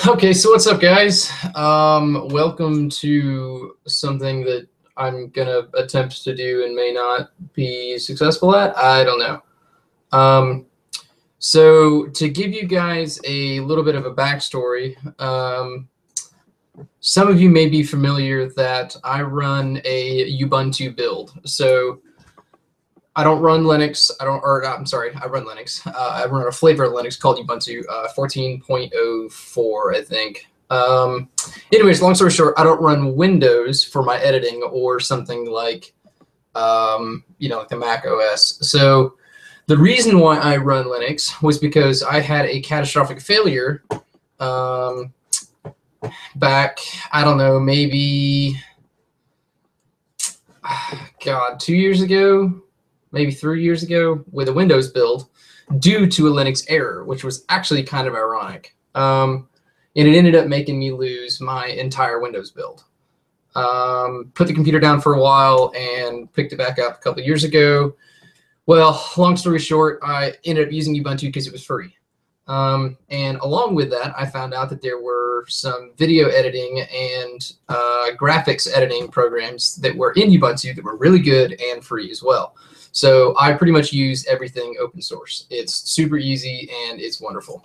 Okay, so what's up, guys? Welcome to something that I'm gonna attempt to do and may not be successful at. I don't know. So to give you guys a little bit of a backstory, some of you may be familiar that I run a Ubuntu build. So I don't run Linux. I'm sorry, I run Linux. I run a flavor of Linux called Ubuntu 14.04, I think. Anyways, long story short, I don't run Windows for my editing or something like, like the Mac OS. So the reason why I run Linux was because I had a catastrophic failure back, I don't know, maybe, God, 2 years ago. Maybe 3 years ago with a Windows build due to a Linux error, which was actually kind of ironic. And it ended up making me lose my entire Windows build. Put the computer down for a while and picked it back up a couple of years ago. Well, long story short, I ended up using Ubuntu because it was free. And along with that, I found out that there were some video editing and graphics editing programs that were in Ubuntu that were really good and free as well. So I pretty much use everything open source. It's super easy and it's wonderful.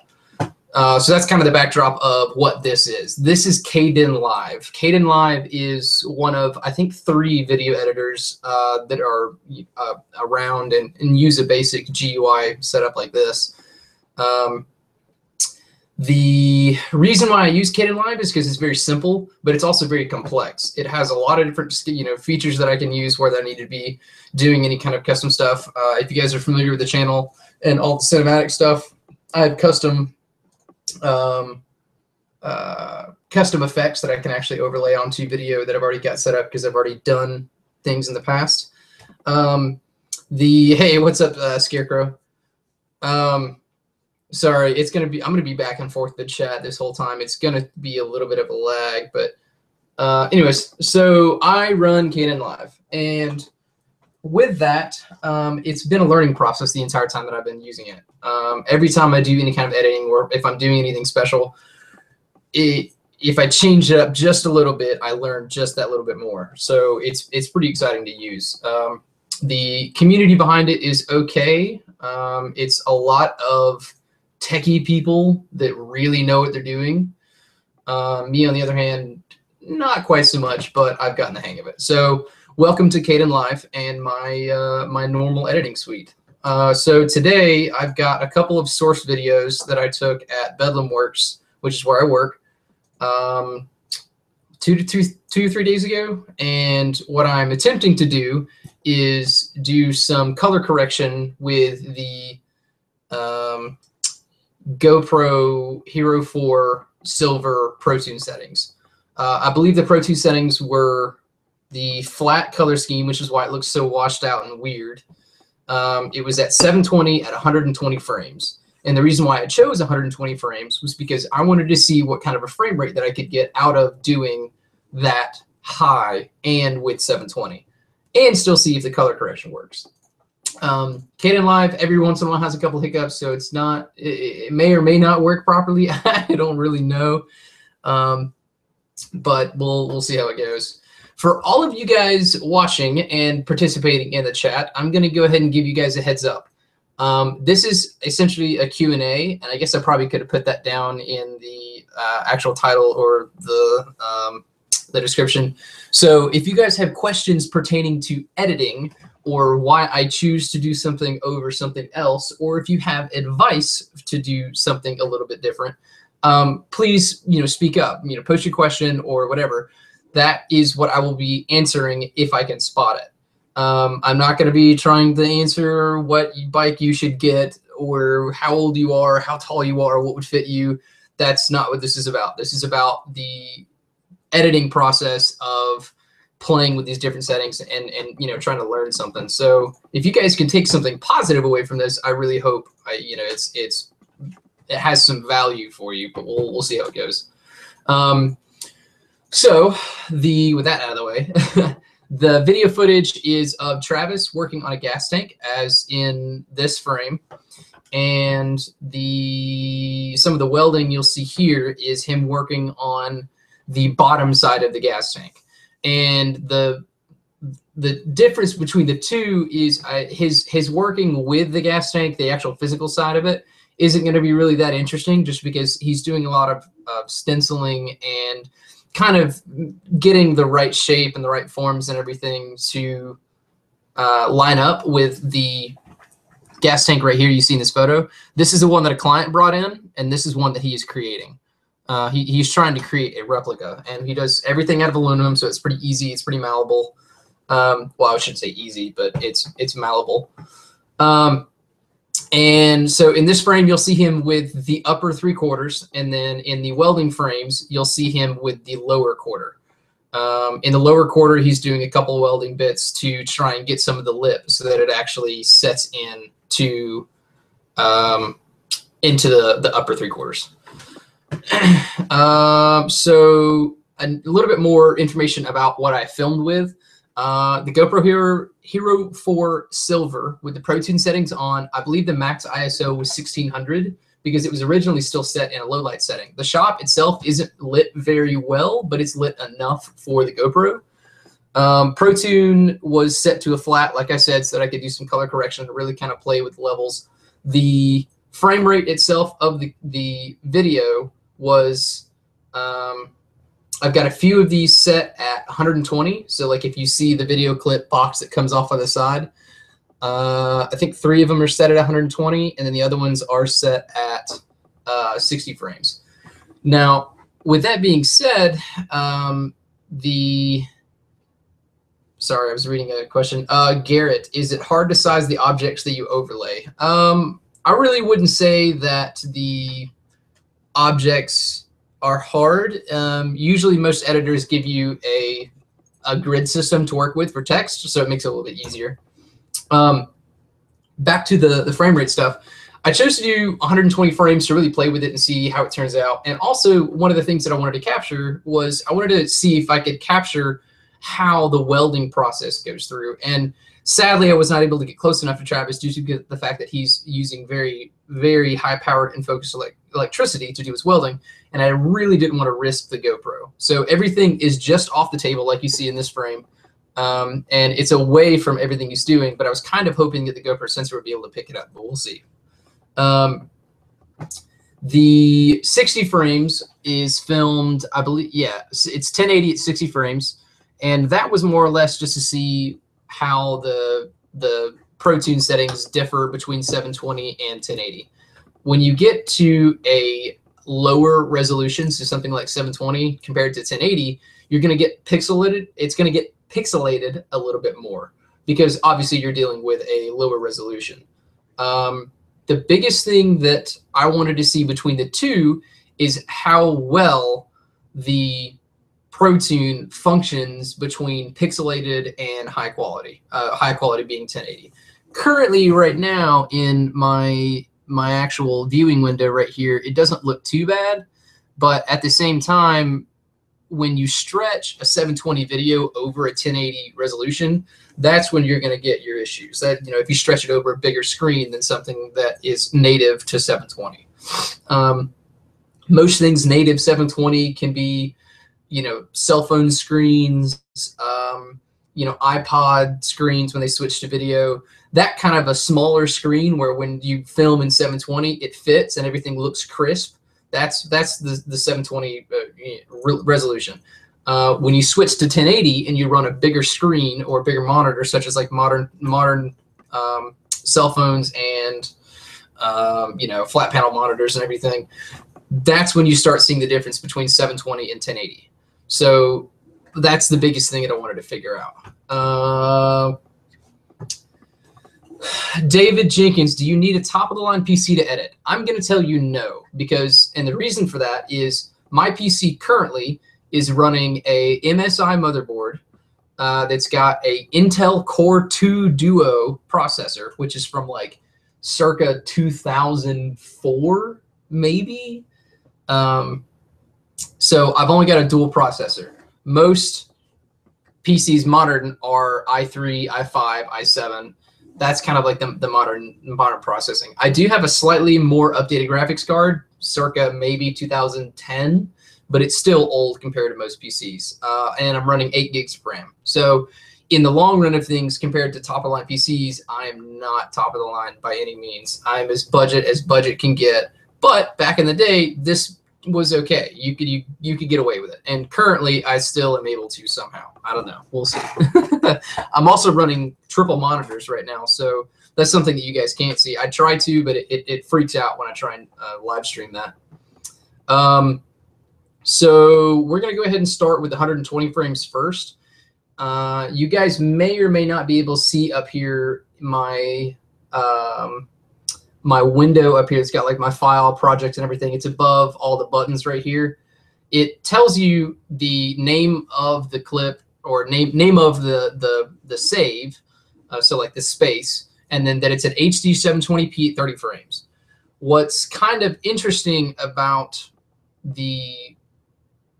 So that's kind of the backdrop of what this is. This is Kdenlive. Kdenlive is one of, I think, 3 video editors that are around and use a basic GUI setup like this. The reason why I use Kdenlive is because it's very simple, but it's also very complex. It has a lot of different features that I can use where I need to be doing any kind of custom stuff. If you guys are familiar with the channel and all the cinematic stuff, I have custom effects that I can actually overlay onto video that I've already got set up because I've already done things in the past. Hey, what's up, Scarecrow? Sorry, I'm gonna be back and forth the chat this whole time. It's gonna be a little bit of a lag, but anyways, so I run Kdenlive, and with that, it's been a learning process the entire time that I've been using it. Every time I do any kind of editing, or if I'm doing anything special, if I change it up just a little bit, I learn just that little bit more. So it's pretty exciting to use. The community behind it is okay. It's a lot of techie people that really know what they're doing. Me, on the other hand, not quite so much, but I've gotten the hang of it. So welcome to Kdenlive and my normal editing suite. So today I've got a couple of source videos that I took at Bedlamworks, which is where I work, 2 to 3 days ago. And what I'm attempting to do is do some color correction with the GoPro Hero 4 Silver Pro Tune settings. I believe the Pro Tune settings were the flat color scheme, which is why it looks so washed out and weird. It was at 720 at 120 frames. And the reason why I chose 120 frames was because I wanted to see what kind of a frame rate that I could get out of doing that high and with 720, and still see if the color correction works. Kdenlive every once in a while has a couple hiccups, so it may or may not work properly. I don't really know, but we'll see how it goes. For all of you guys watching and participating in the chat, I'm going to go ahead and give you guys a heads up. This is essentially a Q&A, and I guess I probably could have put that down in the actual title or the description. So if you guys have questions pertaining to editing, or why I choose to do something over something else, or if you have advice to do something a little bit different, please, speak up, post your question or whatever. That is what I will be answering if I can spot it. I'm not going to be trying to answer what bike you should get or how old you are, how tall you are, what would fit you. That's not what this is about. This is about the editing process of playing with these different settings and trying to learn something. So if you guys can take something positive away from this, I really hope it has some value for you, but we'll see how it goes. So with that out of the way, the video footage is of Travis working on a gas tank, as in this frame. and some of the welding you'll see here is him working on the bottom side of the gas tank. And the difference between the two is his working with the gas tank, the actual physical side of it, isn't going to be really that interesting, just because he's doing a lot of stenciling and kind of getting the right shape and the right forms and everything to line up with the gas tank right here you see in this photo. This is the one that a client brought in, and this is one that he is creating. He's trying to create a replica, and he does everything out of aluminum, so it's pretty easy. It's pretty malleable. Well, I shouldn't say easy, but it's malleable. And so in this frame, you'll see him with the upper 3/4, and then in the welding frames, you'll see him with the lower quarter. In the lower quarter, he's doing a couple of welding bits to try and get some of the lip so that it actually sets into the upper 3/4. So a little bit more information about what I filmed with. The GoPro Hero 4 Silver with the ProTune settings on. I believe the max ISO was 1600 because it was originally still set in a low light setting. The shop itself isn't lit very well, but it's lit enough for the GoPro. ProTune was set to a flat, like I said, so that I could do some color correction to really kind of play with levels. The frame rate itself of the video was, I've got a few of these set at 120. So like if you see the video clip box that comes off on the side, I think 3 of them are set at 120, and then the other ones are set at 60 frames. Now, with that being said, sorry, I was reading a question. Garrett, is it hard to size the objects that you overlay? I really wouldn't say that the objects are hard. Usually most editors give you a grid system to work with for text, so it makes it a little bit easier. Back to the frame rate stuff. I chose to do 120 frames to really play with it and see how it turns out. And also, one of the things that I wanted to capture was I wanted to see if I could capture how the welding process goes through. And sadly, I was not able to get close enough to Travis due to the fact that he's using very, very high-powered and focused electricity to do his welding, and I really didn't want to risk the GoPro. So everything is just off the table, like you see in this frame, and it's away from everything he's doing, but I was kind of hoping that the GoPro sensor would be able to pick it up, but we'll see. The 60 frames is filmed, I believe, yeah, it's 1080 at 60 frames, and that was more or less just to see how the ProTune settings differ between 720 and 1080. When you get to a lower resolution, so something like 720 compared to 1080, you're going to get pixelated. It's going to get pixelated a little bit more because obviously you're dealing with a lower resolution. The biggest thing that I wanted to see between the two is how well the ProTune functions between pixelated and high quality being 1080. Currently, right now, in my actual viewing window right here, it doesn't look too bad, but at the same time, when you stretch a 720 video over a 1080 resolution, that's when you're going to get your issues. That, you know, if you stretch it over a bigger screen than something that is native to 720. Most things native 720 can be, you know, cell phone screens, you know, iPod screens when they switch to video. That kind of a smaller screen where when you film in 720, it fits and everything looks crisp. That's the 720 resolution. When you switch to 1080 and you run a bigger screen or a bigger monitor, such as like modern cell phones and you know, flat panel monitors and everything, that's when you start seeing the difference between 720 and 1080. So that's the biggest thing that I wanted to figure out. David Jenkins, do you need a top-of-the-line PC to edit? I'm going to tell you no, because, and the reason for that is my PC currently is running a MSI motherboard that's got a Intel Core 2 Duo processor, which is from like circa 2004, maybe. So I've only got a dual processor. Most PCs modern are i3, i5, i7. that's kind of like the modern processing. I do have a slightly more updated graphics card, circa maybe 2010, but it's still old compared to most PCs. And I'm running 8 gigs of RAM. So in the long run of things, compared to top of the line PCs, I am not top of the line by any means. I'm as budget can get. But back in the day, this was okay. You could get away with it. And currently, I still am able to somehow. I don't know. We'll see. I'm also running triple monitors right now, so that's something that you guys can't see. I try to, but it freaks out when I try and live stream that. So we're going to go ahead and start with 120 frames first. You guys may or may not be able to see up here my my window up here. It's got like my file, project, and everything. It's above all the buttons right here. It tells you the name of the clip or name of the save, so like the space, and then that it's at HD 720p at 30 frames. What's kind of interesting about the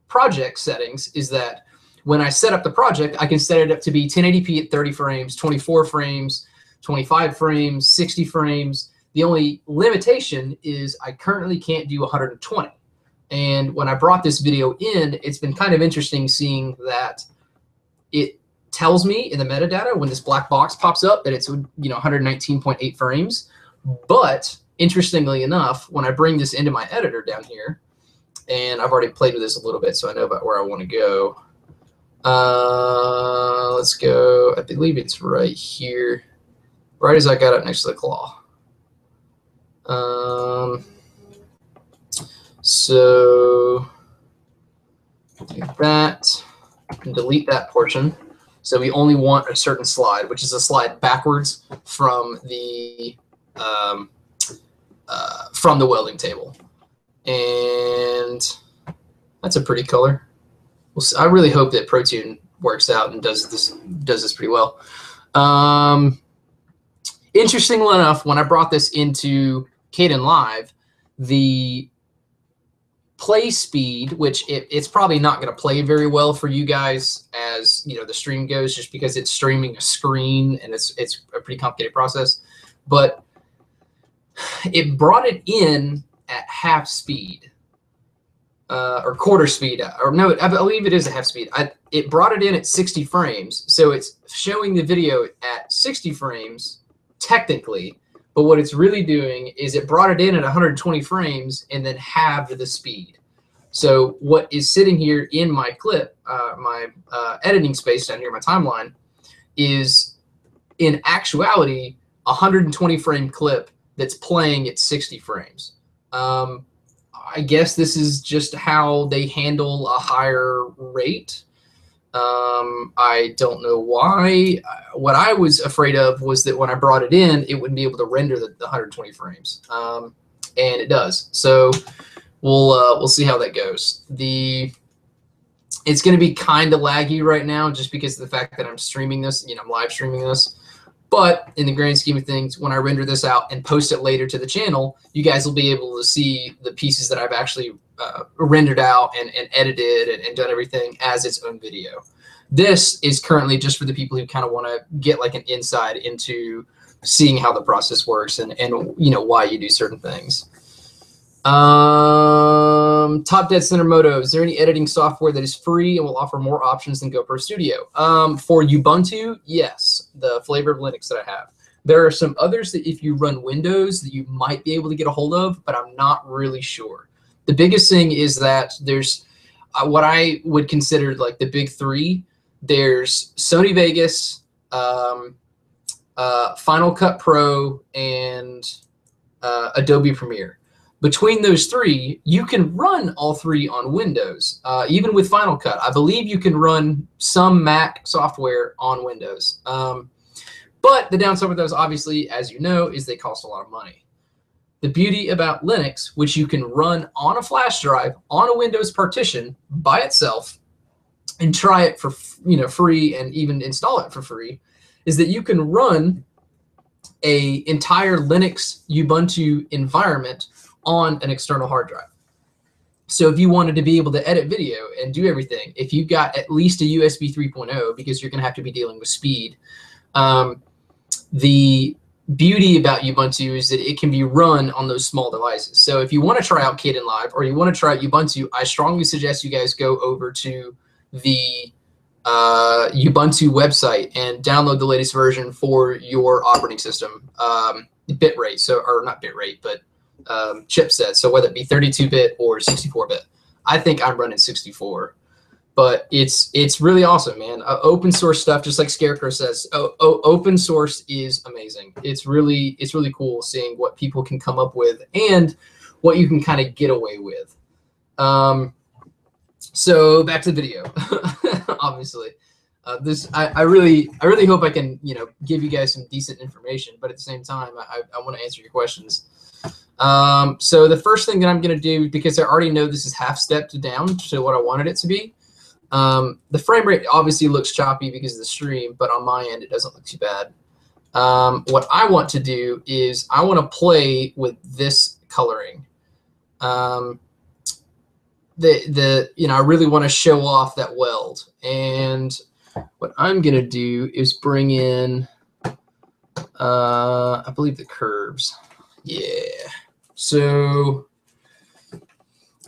project settings is that when I set up the project, I can set it up to be 1080p at 30 frames, 24 frames, 25 frames, 60 frames. The only limitation is I currently can't do 120. And when I brought this video in, it's been kind of interesting seeing that it tells me in the metadata when this black box pops up that it's 119.8 frames. But interestingly enough, when I bring this into my editor down here, and I've already played with this a little bit, so I know about where I want to go. Let's go. I believe it's right here, right as I got it next to the claw. So do that and delete that portion. So we only want a certain slide, which is a slide backwards from the welding table. And that's a pretty color. I really hope that ProTune works out and does this pretty well. Interestingly enough, when I brought this into Kdenlive, the play speed, which it's probably not going to play very well for you guys as the stream goes, just because it's streaming a screen and it's a pretty complicated process. But it brought it in at half speed, or quarter speed, or no, I believe it is a half speed. It brought it in at 60 frames, so it's showing the video at 60 frames technically. But what it's really doing is it brought it in at 120 frames and then halved the speed. So what is sitting here in my clip, my editing space down here, my timeline, is in actuality a 120 frame clip that's playing at 60 frames. I guess this is just how they handle a higher rate. I don't know why. What I was afraid of was that when I brought it in, it wouldn't be able to render the 120 frames, and it does. So we'll see how that goes. It's going to be kind of laggy right now, just because of the fact that I'm streaming this. I'm live streaming this. But in the grand scheme of things, when I render this out and post it later to the channel, you guys will be able to see the pieces that I've actually rendered out and edited and done everything as its own video. This is currently just for the people who kind of want to get like an insight into seeing how the process works and why you do certain things. Top Dead Center Moto, is there any editing software that is free and will offer more options than GoPro Studio? For Ubuntu, yes, the flavor of Linux that I have. There are some others that if you run Windows that you might be able to get a hold of, but I'm not really sure. The biggest thing is that there's what I would consider like the big three. There's Sony Vegas, Final Cut Pro, and Adobe Premiere. Between those three, you can run all three on Windows, even with Final Cut. I believe you can run some Mac software on Windows. But the downside with those, obviously, as you know, is they cost a lot of money. The beauty about Linux, which you can run on a flash drive, on a Windows partition by itself, and try it for free and even install it for free, is that you can run an entire Linux Ubuntu environment on an external hard drive. So if you wanted to be able to edit video and do everything, if you got at least a USB 3.0, because you're going to have to be dealing with speed, the beauty about Ubuntu is that it can be run on those small devices. So if you want to try out Kdenlive or you want to try out Ubuntu, I strongly suggest you guys go over to the Ubuntu website and download the latest version for your operating system bitrate. So, or not bitrate, but chipset. So whether it be 32-bit or 64-bit, I think I'm running 64. But it's really awesome, man. Open source stuff, just like Scarecrow says. Open source is amazing. It's really cool seeing what people can come up with and what you can kind of get away with. So back to the video. Obviously, I really hope I can give you guys some decent information, but at the same time, I want to answer your questions. So the first thing that I'm going to do, because I already know this is half stepped down to what I wanted it to be. The frame rate obviously looks choppy because of the stream, but on my end, it doesn't look too bad. What I want to do is I want to play with this coloring. I really want to show off that weld. And what I'm going to do is bring in, I believe the curves. Yeah. So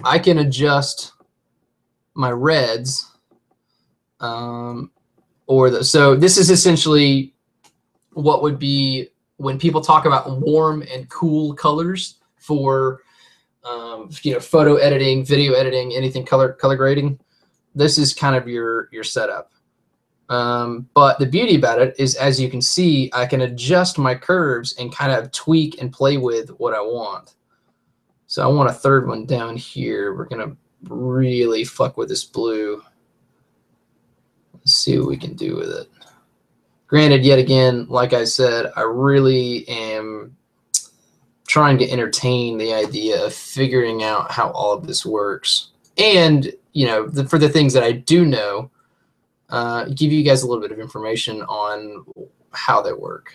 I can adjust my reds. So this is essentially what would be when people talk about warm and cool colors for photo editing, video editing, anything color grading. This is kind of your setup. But the beauty about it is, as you can see, I can adjust my curves and kind of tweak and play with what I want. So I want a third one down here. We're gonna really fuck with this blue. Let's see what we can do with it. Granted, yet again, like I said, I really am trying to entertain the idea of figuring out how all of this works. And, for the things that I do know, give you guys a little bit of information on how they work.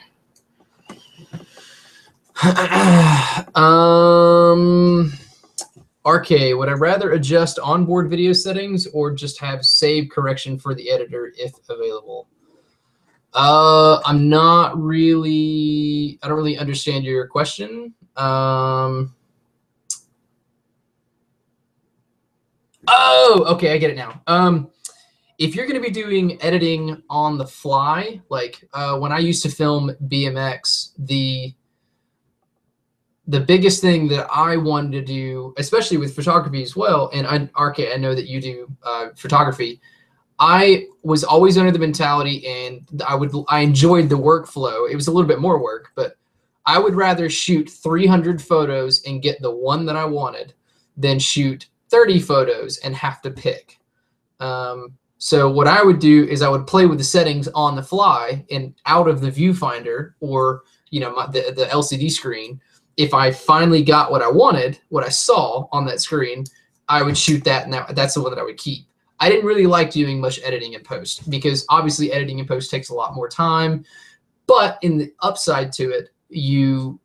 RK, would I rather adjust onboard video settings or just have save correction for the editor if available? I don't really understand your question. Oh, okay, I get it now. If you're going to be doing editing on the fly, like when I used to film BMX, the biggest thing that I wanted to do, especially with photography as well, and RK, I know that you do photography, I was always under the mentality, and I enjoyed the workflow. It was a little bit more work, but I would rather shoot 300 photos and get the one that I wanted than shoot 30 photos and have to pick. So what I would do is I would play with the settings on the fly and out of the viewfinder or the LCD screen. If I finally got what I wanted, what I saw on that screen, I would shoot that, and that's the one that I would keep. I didn't really like doing much editing in post because obviously editing in post takes a lot more time. But in the upside to it, you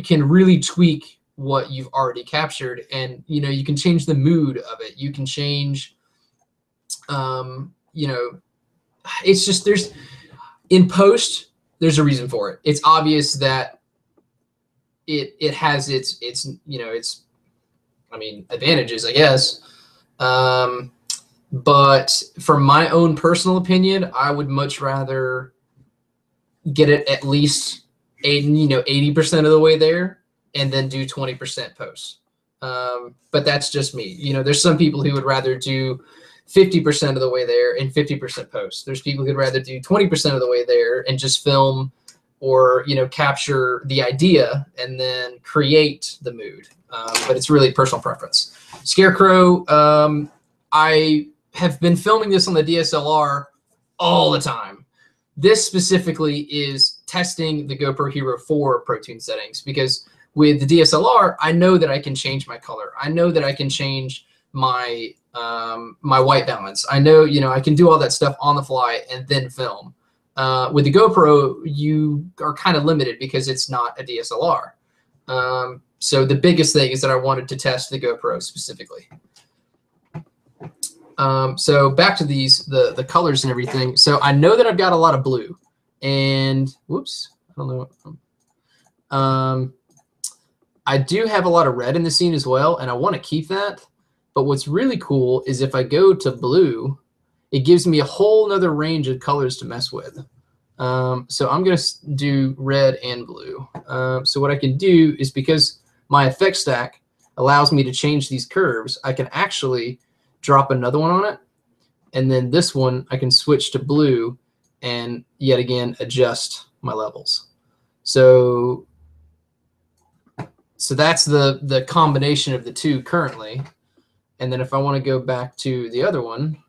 can really tweak what you've already captured, and you can change the mood of it. You can change, it's just in post there's a reason for it. It's obvious that it has its advantages, I guess. But from my own personal opinion, I would much rather get it at least 80% of the way there and then do 20% post. But that's just me. There's some people who would rather do 50% of the way there and 50% post. There's people who'd rather do 20% of the way there and just film or capture the idea and then create the mood. But it's really personal preference. Scarecrow, I have been filming this on the DSLR all the time. This specifically is testing the GoPro Hero 4 ProTune settings, because with the DSLR, I know that I can change my color. I know that I can change my my white balance. I know I can do all that stuff on the fly and then film. With the GoPro, you are kind of limited because it's not a DSLR. So the biggest thing is that I wanted to test the GoPro specifically. So back to the colors and everything. So I know that I've got a lot of blue, and whoops, I don't know. I do have a lot of red in the scene as well, and I want to keep that. But what's really cool is if I go to blue, it gives me a whole nother range of colors to mess with. So I'm going to do red and blue. So what I can do is, because my effect stack allows me to change these curves, I can actually drop another one on it. And then this one, I can switch to blue and yet again adjust my levels. So that's the combination of the two currently. And then if I want to go back to the other one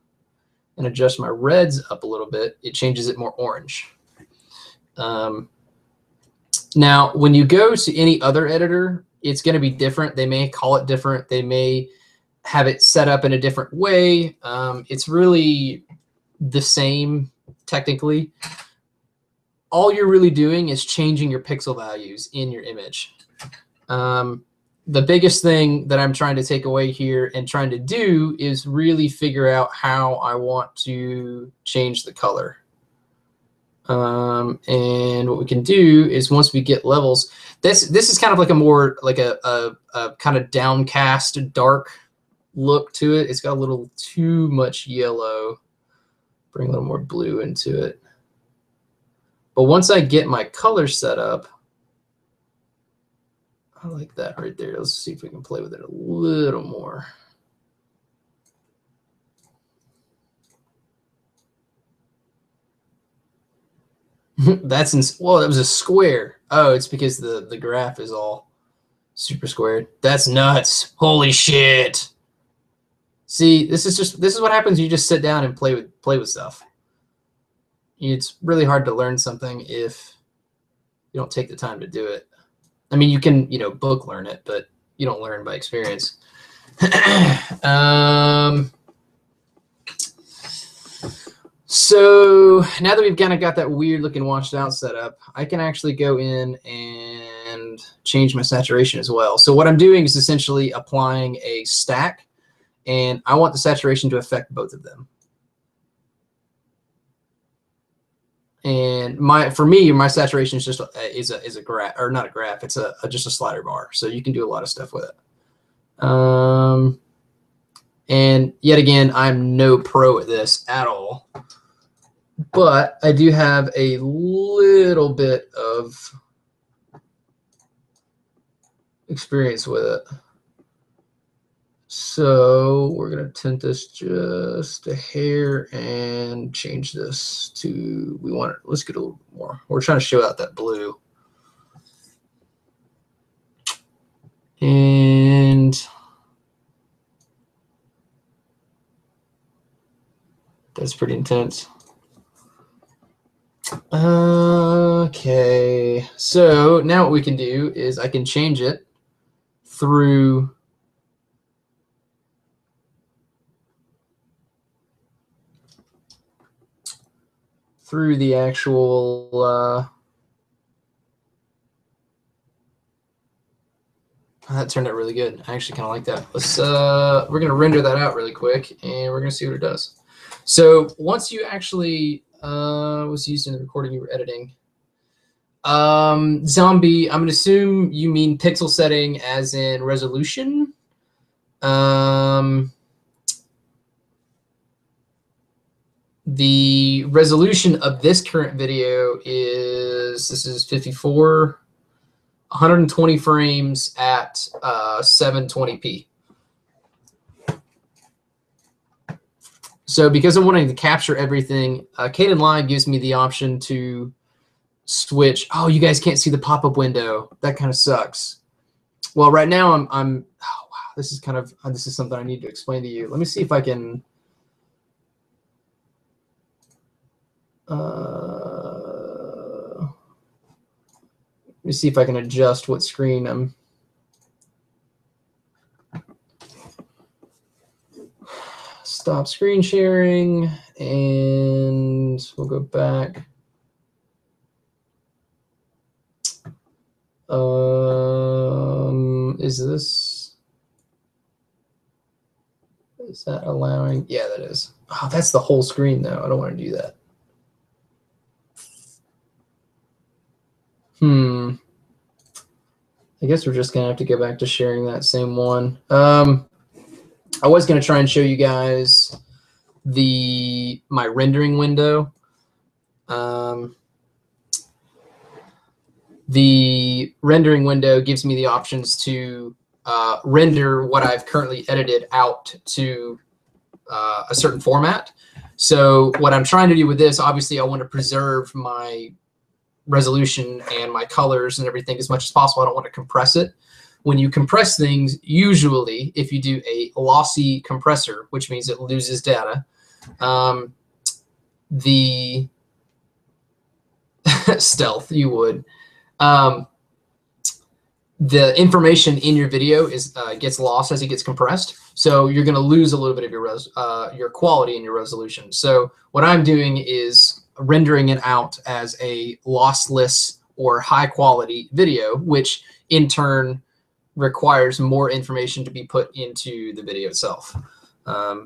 and adjust my reds up a little bit, it changes it more orange. Now, when you go to any other editor, it's going to be different. They may call it different. They may have it set up in a different way. It's really the same technically. All you're really doing is changing your pixel values in your image. The biggest thing that I'm trying to take away here and trying to do is really figure out how I want to change the color. And what we can do is, once we get levels, this is kind of like a more like a kind of downcast, dark look to it. It's got a little too much yellow. Bring a little more blue into it. But once I get my color set up, I like that right there. Let's see if we can play with it a little more. That's well, that was a square. Oh, it's because the graph is all super squared. That's nuts. Holy shit. See, this is what happens. You just sit down and play with stuff. It's really hard to learn something if you don't take the time to do it. I mean, you can, book learn it, but you don't learn by experience. So now that we've kind of got that weird looking washed out setup, I can actually go in and change my saturation as well. So what I'm doing is essentially applying a stack, and I want the saturation to affect both of them. And for me, my saturation is just is a graph, or not a graph. It's just a slider bar. So you can do a lot of stuff with it. And yet again, I'm no pro at this at all. But I do have a little bit of experience with it. So we're going to tint this just a hair and change this to, let's get a little more. We're trying to show out that blue. And that's pretty intense. Okay, so now what we can do is I can change it through the actual that turned out really good. I actually kind of like that. Let's we're gonna render that out really quick, and we're gonna see what it does. So once you actually was used in the recording you were editing, Zombie, I'm gonna assume you mean pixel setting as in resolution. The resolution of this current video is 54, 120 frames at 720p. So because I'm wanting to capture everything, Kdenlive gives me the option to switch. Oh, you guys can't see the pop-up window. That kind of sucks. Well, right now oh wow, this is something I need to explain to you. Let me see if I can. Let me see if I can adjust what screen I'm. Stop screen sharing, and we'll go back. Is that allowing? Yeah, that is. Oh, that's the whole screen though. I don't want to do that. I guess we're just gonna have to go back to sharing that same one. I was gonna try and show you guys my rendering window. The rendering window gives me the options to render what I've currently edited out to a certain format. So what I'm trying to do with this, obviously I want to preserve my resolution and my colors and everything as much as possible. I don't want to compress it. When you compress things, usually if you do a lossy compressor, which means it loses data, the stealth, you would, the information in your video gets lost as it gets compressed. So you're going to lose a little bit of your quality and your resolution. So what I'm doing is rendering it out as a lossless or high quality video, which in turn requires more information to be put into the video itself.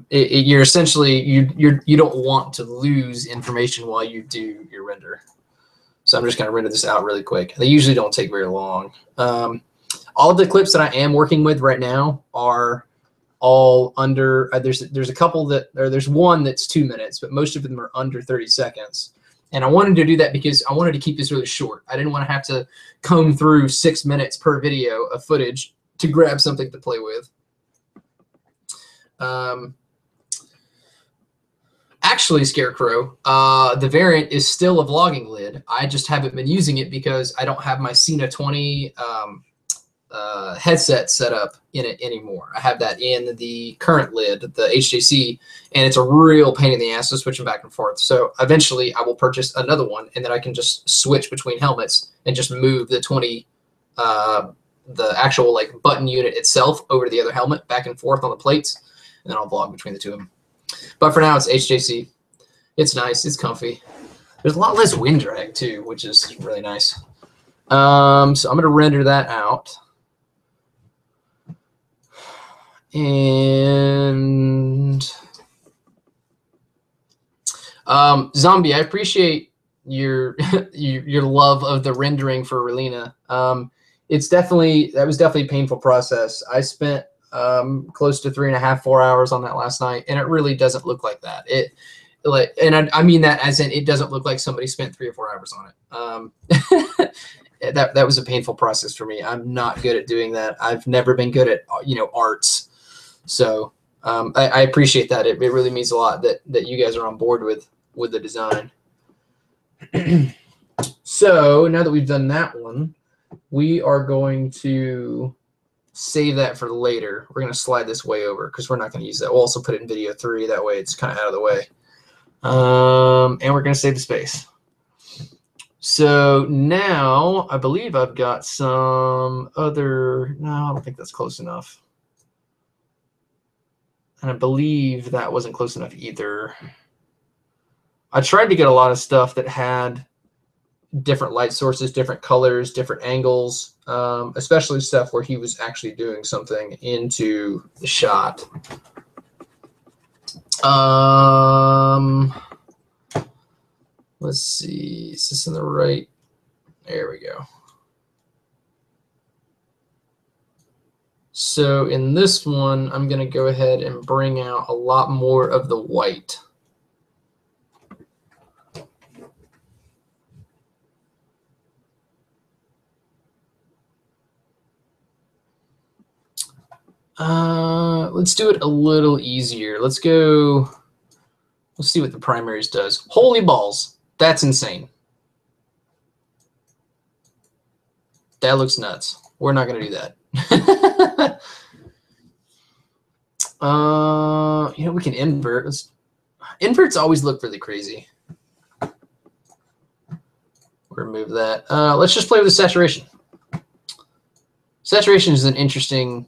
You're essentially, you don't want to lose information while you do your render. So I'm just going to render this out really quick. They usually don't take very long. All of the clips that I am working with right now are all under, there's a couple that, or there's one that's 2 minutes, but most of them are under 30 seconds. And I wanted to do that because I wanted to keep this really short. I didn't want to have to comb through 6 minutes per video of footage to grab something to play with. Actually, Scarecrow, the variant is still a vlogging lid. I just haven't been using it because I don't have my Cena 20 headset set up in it anymore. I have that in the current lid, the HJC, and it's a real pain in the ass to switch them back and forth. So eventually I will purchase another one, and then I can just switch between helmets and just move the 20, the actual like button unit itself over to the other helmet back and forth on the plates, and then I'll vlog between the two of them. But for now, it's HJC. It's nice. It's comfy. There's a lot less wind drag too, which is really nice. So I'm going to render that out. And Zombie, I appreciate your your love of the rendering for Relina. That was definitely a painful process. I spent close to 3.5, 4 hours on that last night, and it really doesn't look like that. I mean that as in it doesn't look like somebody spent 3 or 4 hours on it. That was a painful process for me. I'm not good at doing that. I've never been good at arts. So I appreciate that. It really means a lot that you guys are on board with the design. So now that we've done that one, we are going to save that for later. We're going to slide this way over because we're not going to use that. We'll also put it in video 3. That way it's kind of out of the way. And we're going to save the space. So now I believe I've got some other, no, I don't think that's close enough. And I believe that wasn't close enough either. I tried to get a lot of stuff that had different light sources, different colors, different angles, especially stuff where he was actually doing something into the shot. Let's see, is this in the right? There we go. So in this one, I'm going to go ahead and bring out a lot more of the white. Let's do it a little easier. Let's see what the primaries does. Holy balls. That's insane. That looks nuts. We're not going to do that. We can invert. Inverts always look really crazy. We'll remove that. Let's just play with the saturation. Saturation is an interesting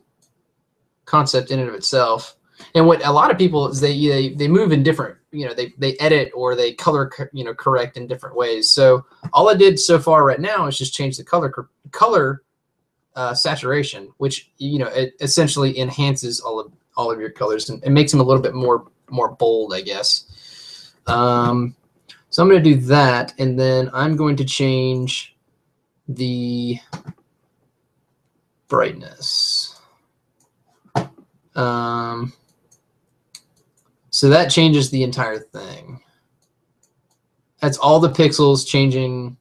concept in and of itself. And what a lot of people is they move in different, they edit or they color, correct in different ways. So all I did so far right now is just change the color saturation, which it essentially enhances all of your colors and it makes them a little bit more bold, I guess. So I'm going to do that, and then I'm going to change the brightness. So that changes the entire thing. That's all the pixels changing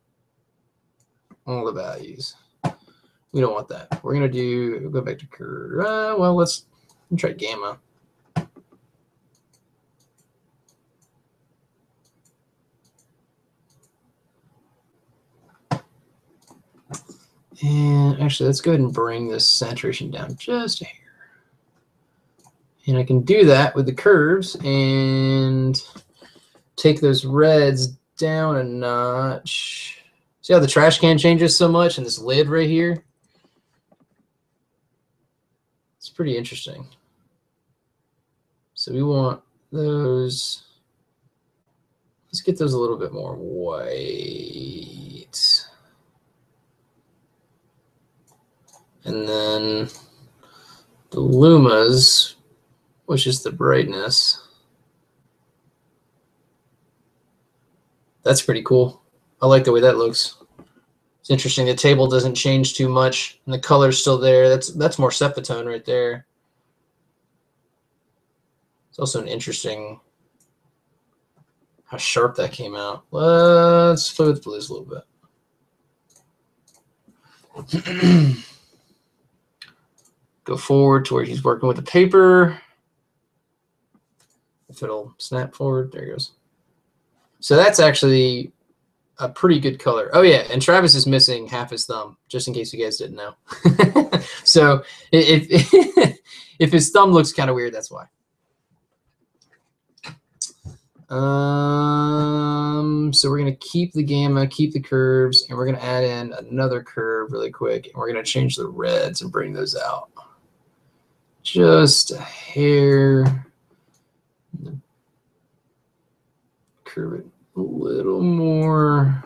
all the values. We don't want that. We're going to go back to curve. Well, let's try gamma. And actually, let's go ahead and bring this saturation down just a hair. And I can do that with the curves and take those reds down a notch. See how the trash can changes so much and this lid right here? It's pretty interesting. So we want those. Let's get those a little bit more white. And then the lumas, which is the brightness. That's pretty cool. I like the way that looks. It's interesting. The table doesn't change too much, and the color's still there. That's more Cephatone right there. It's also an interesting how sharp that came out. Let's play with blues a little bit. Go forward to where he's working with the paper. If it'll snap forward, there it goes. So that's actually a pretty good color. Oh yeah, and Travis is missing half his thumb, just in case you guys didn't know. So if his thumb looks kind of weird, that's why. So we're gonna keep the gamma, keep the curves, and we're gonna add in another curve really quick, and we're gonna change the reds and bring those out. Just a hair. Curve it a little more.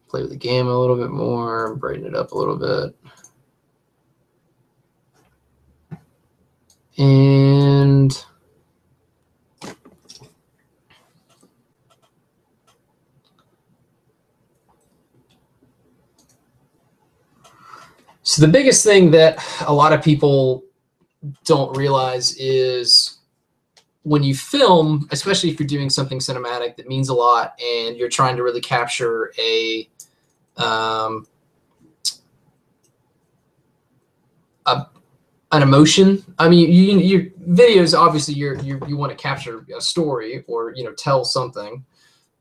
Play with the gamma a little bit more. Brighten it up a little bit. And so the biggest thing that a lot of people don't realize is when you film, especially if you're doing something cinematic that means a lot and you're trying to really capture an emotion. I mean, your videos, obviously you want to capture a story or, tell something.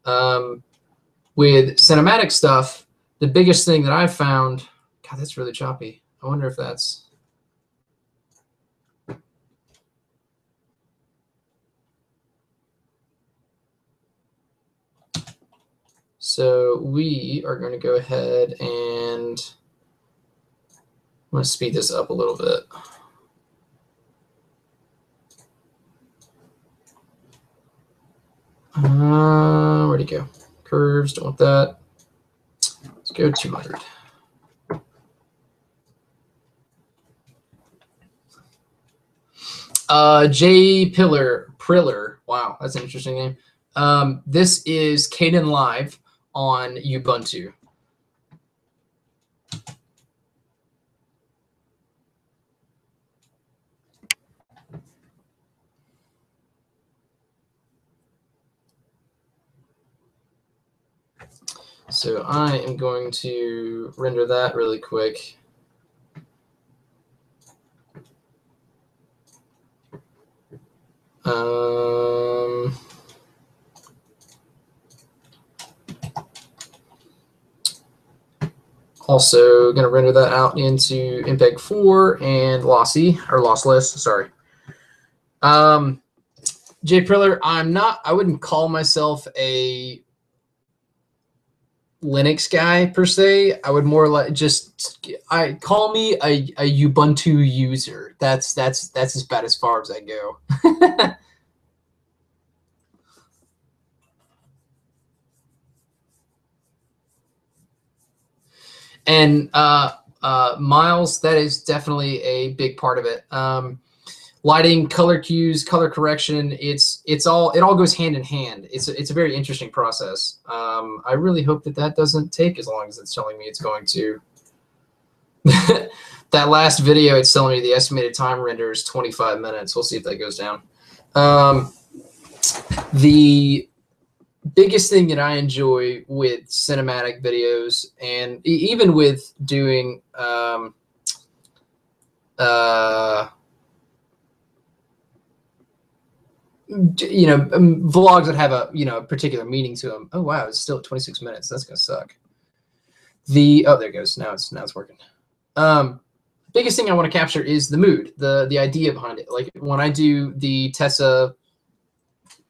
With cinematic stuff, the biggest thing that I've found, God, that's really choppy. I wonder if that's. So we are going to go ahead and I'm going to speed this up a little bit. Where'd it go? Curves, don't want that. Let's go 200. Jay Priller. Wow, that's an interesting name. This is Kdenlive on Ubuntu. So I am going to render that really quick. Also going to render that out into MPEG 4 and lossy, or lossless, sorry. Jay Priller, I wouldn't call myself a Linux guy per se. I would more like call me a Ubuntu user. That's about as far as I go. And Miles, that is definitely a big part of it. lighting, color cues, color correction. It all goes hand in hand. It's a very interesting process. I really hope that doesn't take as long as it's telling me it's going to. That last video, it's telling me the estimated time render is 25 minutes. We'll see if that goes down. The biggest thing that I enjoy with cinematic videos, and even with doing vlogs that have a particular meaning to them. Oh wow, it's still at 26 minutes. That's gonna suck. Oh, there it goes. Now it's working. Biggest thing I want to capture is the mood, the idea behind it. Like when I do the Tessa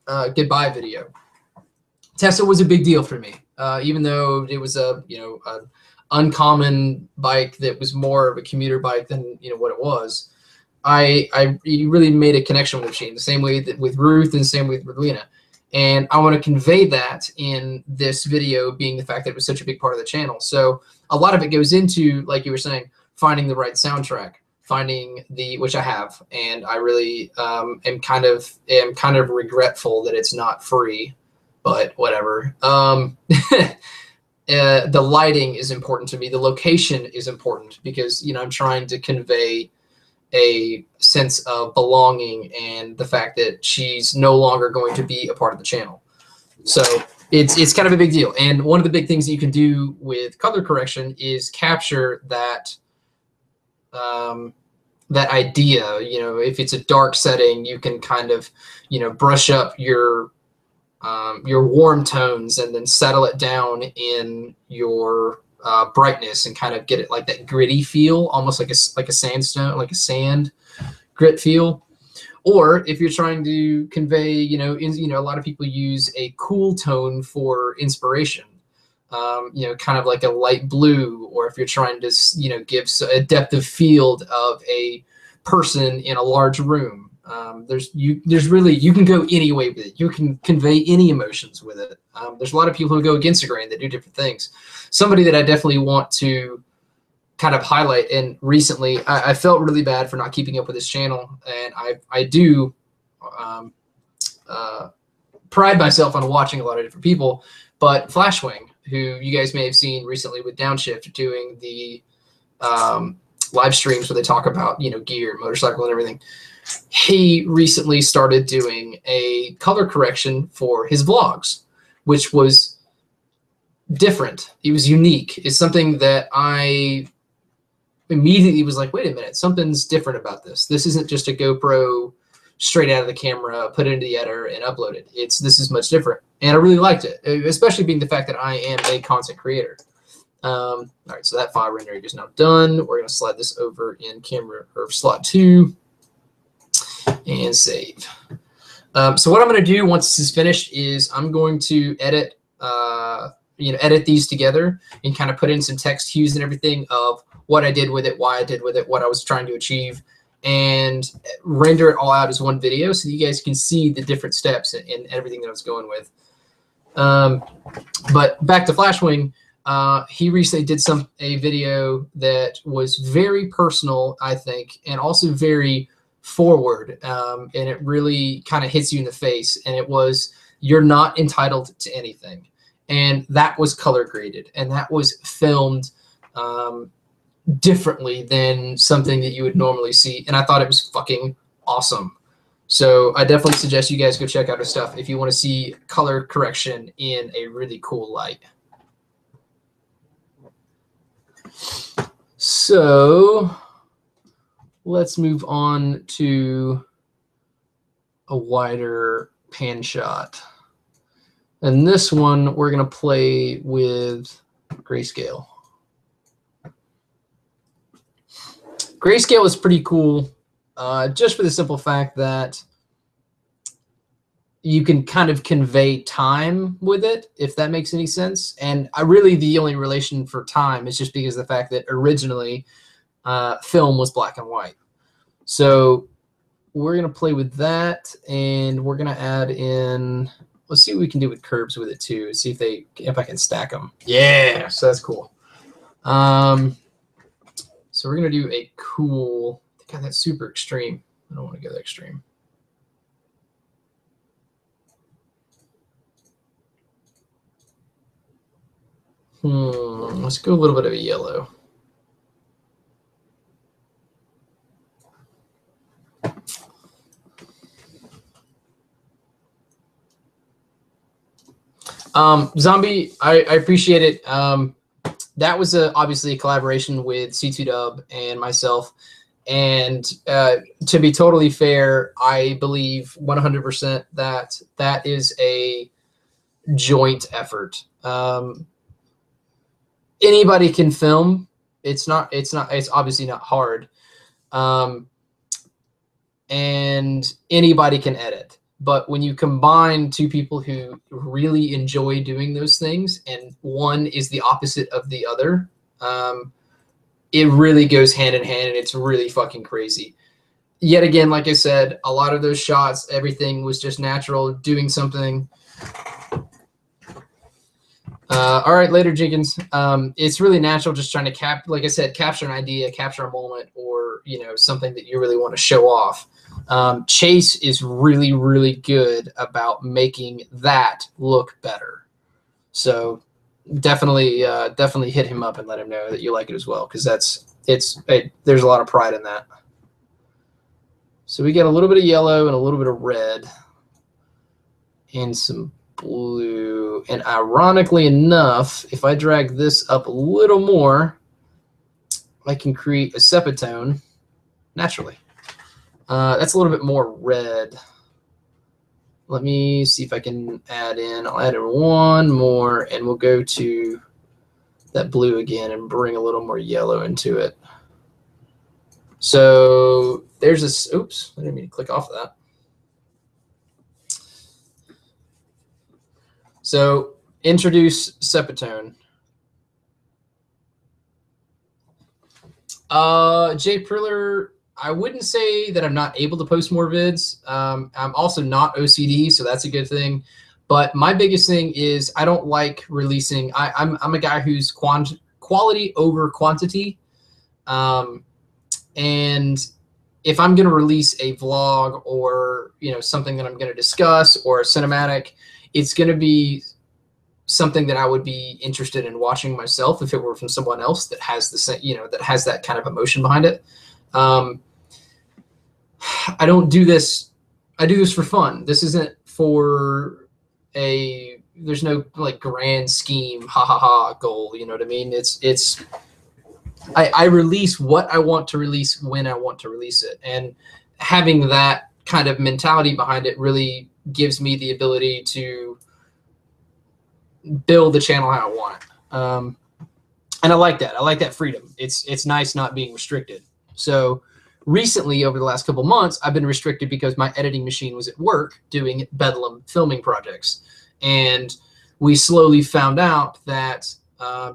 goodbye video, Tessa was a big deal for me, even though it was an uncommon bike that was more of a commuter bike than what it was. I really made a connection with the machine, the same way that with Ruth and the same way with Lena. And I want to convey that in this video, being the fact that it was such a big part of the channel. So a lot of it goes into, like you were saying, finding the right soundtrack, finding which I have, and I really am kind of regretful that it's not free, but whatever. The lighting is important to me. The location is important because I'm trying to convey a sense of belonging and the fact that she's no longer going to be a part of the channel. So it's kind of a big deal. And one of the big things that you can do with color correction is capture that that idea. If it's a dark setting, you can kind of brush up your warm tones and then settle it down in your brightness and kind of get it like that gritty feel, almost like a sandstone, like a sand grit feel. Or if you're trying to convey, a lot of people use a cool tone for inspiration, kind of like a light blue. Or if you're trying to, give a depth of field of a person in a large room. You can go any way with it. You can convey any emotions with it. There's a lot of people who go against the grain that do different things. Somebody that I definitely want to kind of highlight, and recently I felt really bad for not keeping up with his channel, and I do pride myself on watching a lot of different people, but Flashwing, who you guys may have seen recently with Downshift doing the live streams where they talk about gear, motorcycle, and everything. He recently started doing a color correction for his vlogs, which was different. It was unique. It's something that I immediately was like, wait a minute, something's different about this. This isn't just a GoPro straight out of the camera, put it into the editor and upload it. This is much different. And I really liked it, especially being the fact that I am a content creator. All right, so that file rendering is now done. We're going to slide this over in slot 2. And save. So what I'm going to do once this is finished is I'm going to edit these together and kind of put in some text cues and everything of what I did with it, why I did with it, what I was trying to achieve, and render it all out as one video so you guys can see the different steps and everything that I was going with. But back to Flashwing, he recently did a video that was very personal, I think, and also very forward, and it really kind of hits you in the face, and it was, you're not entitled to anything. And that was color graded, and that was filmed differently than something that you would normally see, and I thought it was fucking awesome. So I definitely suggest you guys go check out his stuff if you want to see color correction in a really cool light. So let's move on to a wider pan shot. And this one, we're going to play with grayscale. Grayscale is pretty cool, just for the simple fact that you can kind of convey time with it, if that makes any sense. And the only relation for time is just because of the fact that originally film was black and white. So we're going to play with that, and we're going to add in, let's see what we can do with curves with it too. See if I can stack them. Yeah, so that's cool. So we're going to do a cool, God, that's super extreme. I don't want to go that extreme. Let's go a little bit of a yellow. Zombie, I appreciate it. That was obviously a collaboration with C2Dub and myself. And to be totally fair, I believe 100% that that is a joint effort. Anybody can film. It's obviously not hard. And anybody can edit. But when you combine two people who really enjoy doing those things, and one is the opposite of the other, it really goes hand in hand, and it's really fucking crazy. Yet again, like I said, a lot of those shots, everything was just natural, doing something. All right, later, Jenkins. It's really natural, just trying to like I said, capture an idea, capture a moment, or something that you really want to show off. Chase is really, really good about making that look better. So definitely hit him up and let him know that you like it as well, because there's a lot of pride in that. So we get a little bit of yellow and a little bit of red and some blue. And ironically enough, if I drag this up a little more, I can create a sepatone naturally. That's a little bit more red. Let me see if I can add in. I'll add in one more, and we'll go to that blue again and bring a little more yellow into it. So there's this. Oops, I didn't mean to click off of that. So introduce sepatone. Jay Priller, I wouldn't say that I'm not able to post more vids. I'm also not OCD, so that's a good thing. But my biggest thing is I don't like releasing. I'm a guy who's quality over quantity. And if I'm going to release a vlog or something that I'm going to discuss or a cinematic, it's going to be something that I would be interested in watching myself if it were from someone else that has the that has that kind of emotion behind it. I don't do this. I do this for fun. This isn't for there's no like grand scheme, ha ha ha goal. You know what I mean? I release what I want to release when I want to release it. And having that kind of mentality behind it really gives me the ability to build the channel how I want it. And I like that. I like that freedom. It's nice not being restricted. So recently, over the last couple months, I've been restricted because my editing machine was at work doing Bedlam filming projects. And we slowly found out that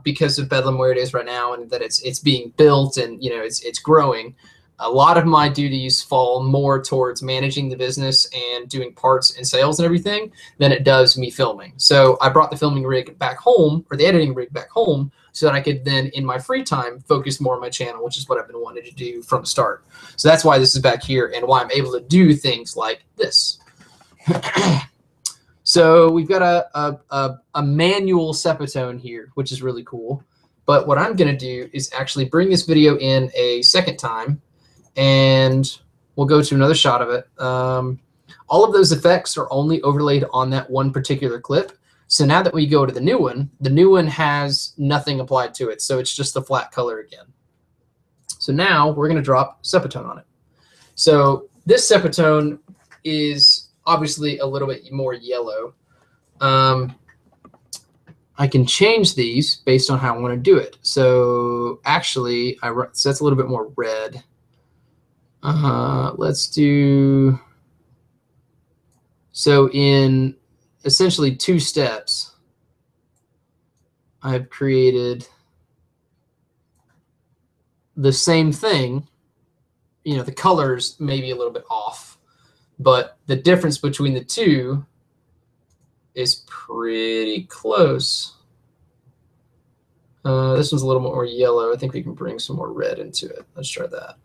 because of Bedlam where it is right now and that it's being built and it's growing, a lot of my duties fall more towards managing the business and doing parts and sales and everything than it does me filming. So I brought the filming rig back home, or the editing rig back home, so that I could then, in my free time, focus more on my channel, which is what I've been wanting to do from the start. So that's why this is back here and why I'm able to do things like this. So we've got a manual sepatone here, which is really cool. But what I'm going to do is actually bring this video in a second time, and we'll go to another shot of it. All of those effects are only overlaid on that one particular clip. So now that we go to the new one has nothing applied to it. So it's just the flat color again. So now we're going to drop sepatone on it. So this sepatone is obviously a little bit more yellow. I can change these based on how I want to do it. So actually, so that's a little bit more red. Let's do, so in essentially 2 steps, I've created the same thing. The colors may be a little bit off, but the difference between the two is pretty close. This one's a little more yellow. I think we can bring some more red into it. Let's try that.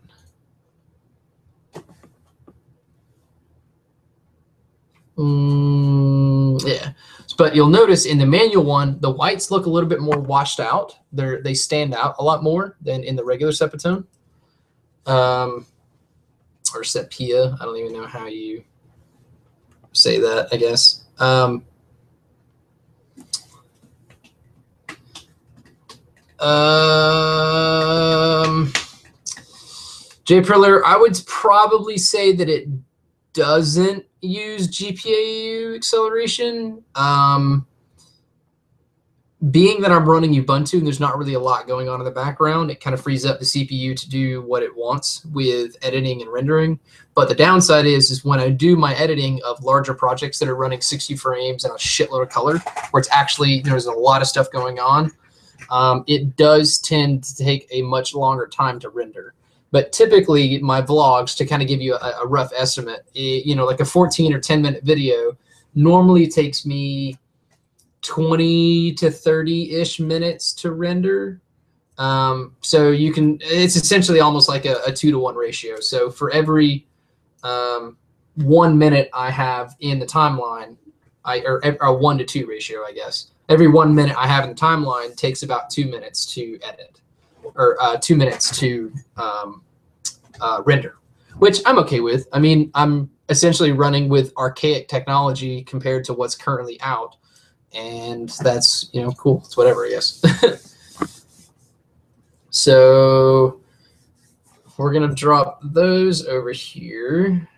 Yeah, but you'll notice in the manual one, the whites look a little bit more washed out. They stand out a lot more than in the regular Sepatone, or Sepia. I don't even know how you say that, I guess. Jay Priller, I would probably say that it doesn't use GPU acceleration. Being that I'm running Ubuntu and there's not really a lot going on in the background, it kind of frees up the CPU to do what it wants with editing and rendering. But the downside is when I do my editing of larger projects that are running 60 frames and a shitload of color, where it's actually, there's a lot of stuff going on, it does tend to take a much longer time to render. But typically my vlogs, to kind of give you a rough estimate, like a 14 or 10-minute video normally takes me 20 to 30-ish minutes to render. So you can, it's essentially almost like a 2-to-1 ratio. So for every 1 minute I have in the timeline, or a 1-to-2 ratio, I guess. Every 1 minute I have in the timeline takes about 2 minutes to edit, or 2 minutes to render, which I'm okay with. I mean, I'm essentially running with archaic technology compared to what's currently out, and that's, cool. It's whatever, I guess. So we're gonna drop those over here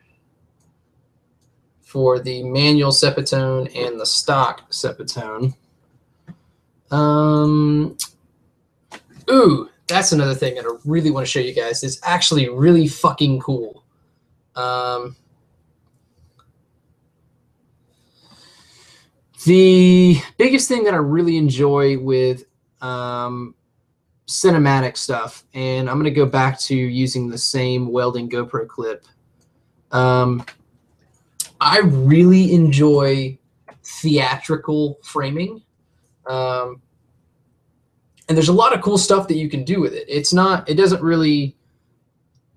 for the manual Sepatone and the stock Sepatone. Ooh, that's another thing that I really want to show you guys. It's actually really fucking cool. The biggest thing that I really enjoy with cinematic stuff, and I'm going to go back to using the same welding GoPro clip. I really enjoy theatrical framing. And there's a lot of cool stuff that you can do with it. It doesn't really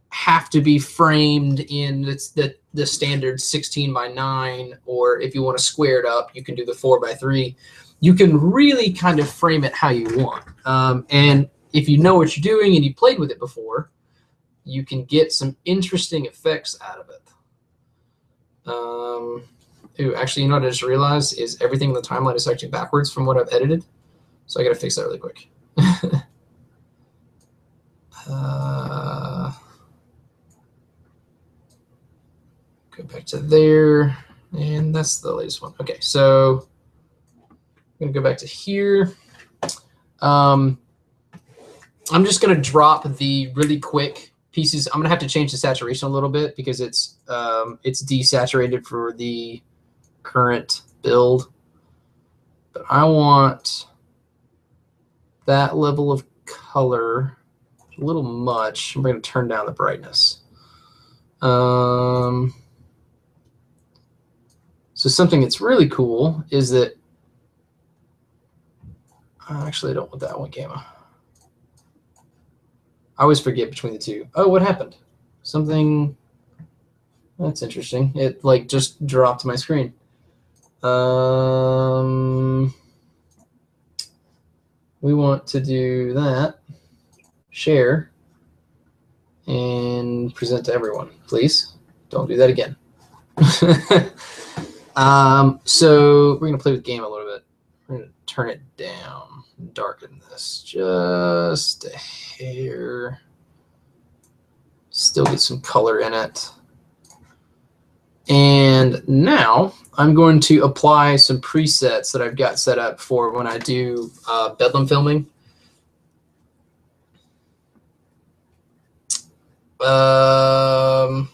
have to be framed in the standard 16:9, or if you want to square it up, you can do the 4:3. You can really kind of frame it how you want. And if you know what you're doing and you played with it before, you can get some interesting effects out of it. Ooh, actually, what I just realized is everything in the timeline is actually backwards from what I've edited. So I got to fix that really quick. Go back to there, and that's the latest one. Okay, so I'm gonna go back to here. I'm just gonna drop the really quick pieces. I'm gonna have to change the saturation a little bit because it's desaturated for the current build. But I want that level of color a little much. I'm going to turn down the brightness. So something that's really cool is that actually I don't want that one gamma. I always forget between the two. Oh, what happened? Something that's interesting. It like just dropped my screen. We want to do that, share, and present to everyone. Please don't do that again. So we're going to play with game a little bit. We're going to turn it down, darken this just a hair. Still get some color in it. And now I'm going to apply some presets that I've got set up for when I do Bedlam filming. I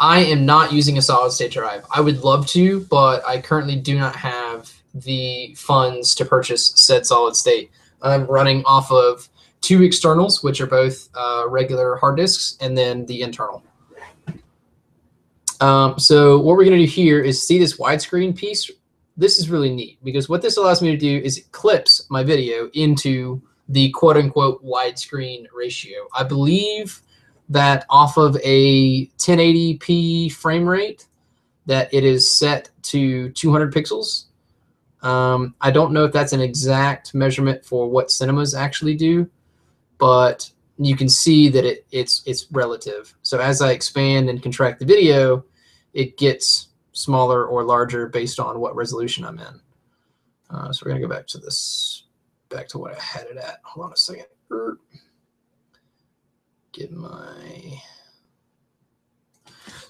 am not using a solid state drive. I would love to, but I currently do not have the funds to purchase said solid state. I'm running off of 2 externals, which are both regular hard disks, and then the internal. So what we're going to do here is see this widescreen piece. This is really neat because what this allows me to do is it clips my video into the quote-unquote widescreen ratio. I believe that off of a 1080p frame rate that it is set to 200 pixels. I don't know if that's an exact measurement for what cinemas actually do, but you can see that it's relative. So as I expand and contract the video, it gets smaller or larger based on what resolution I'm in. So we're gonna go back to this, back to what I had it at. Hold on a second. Get my.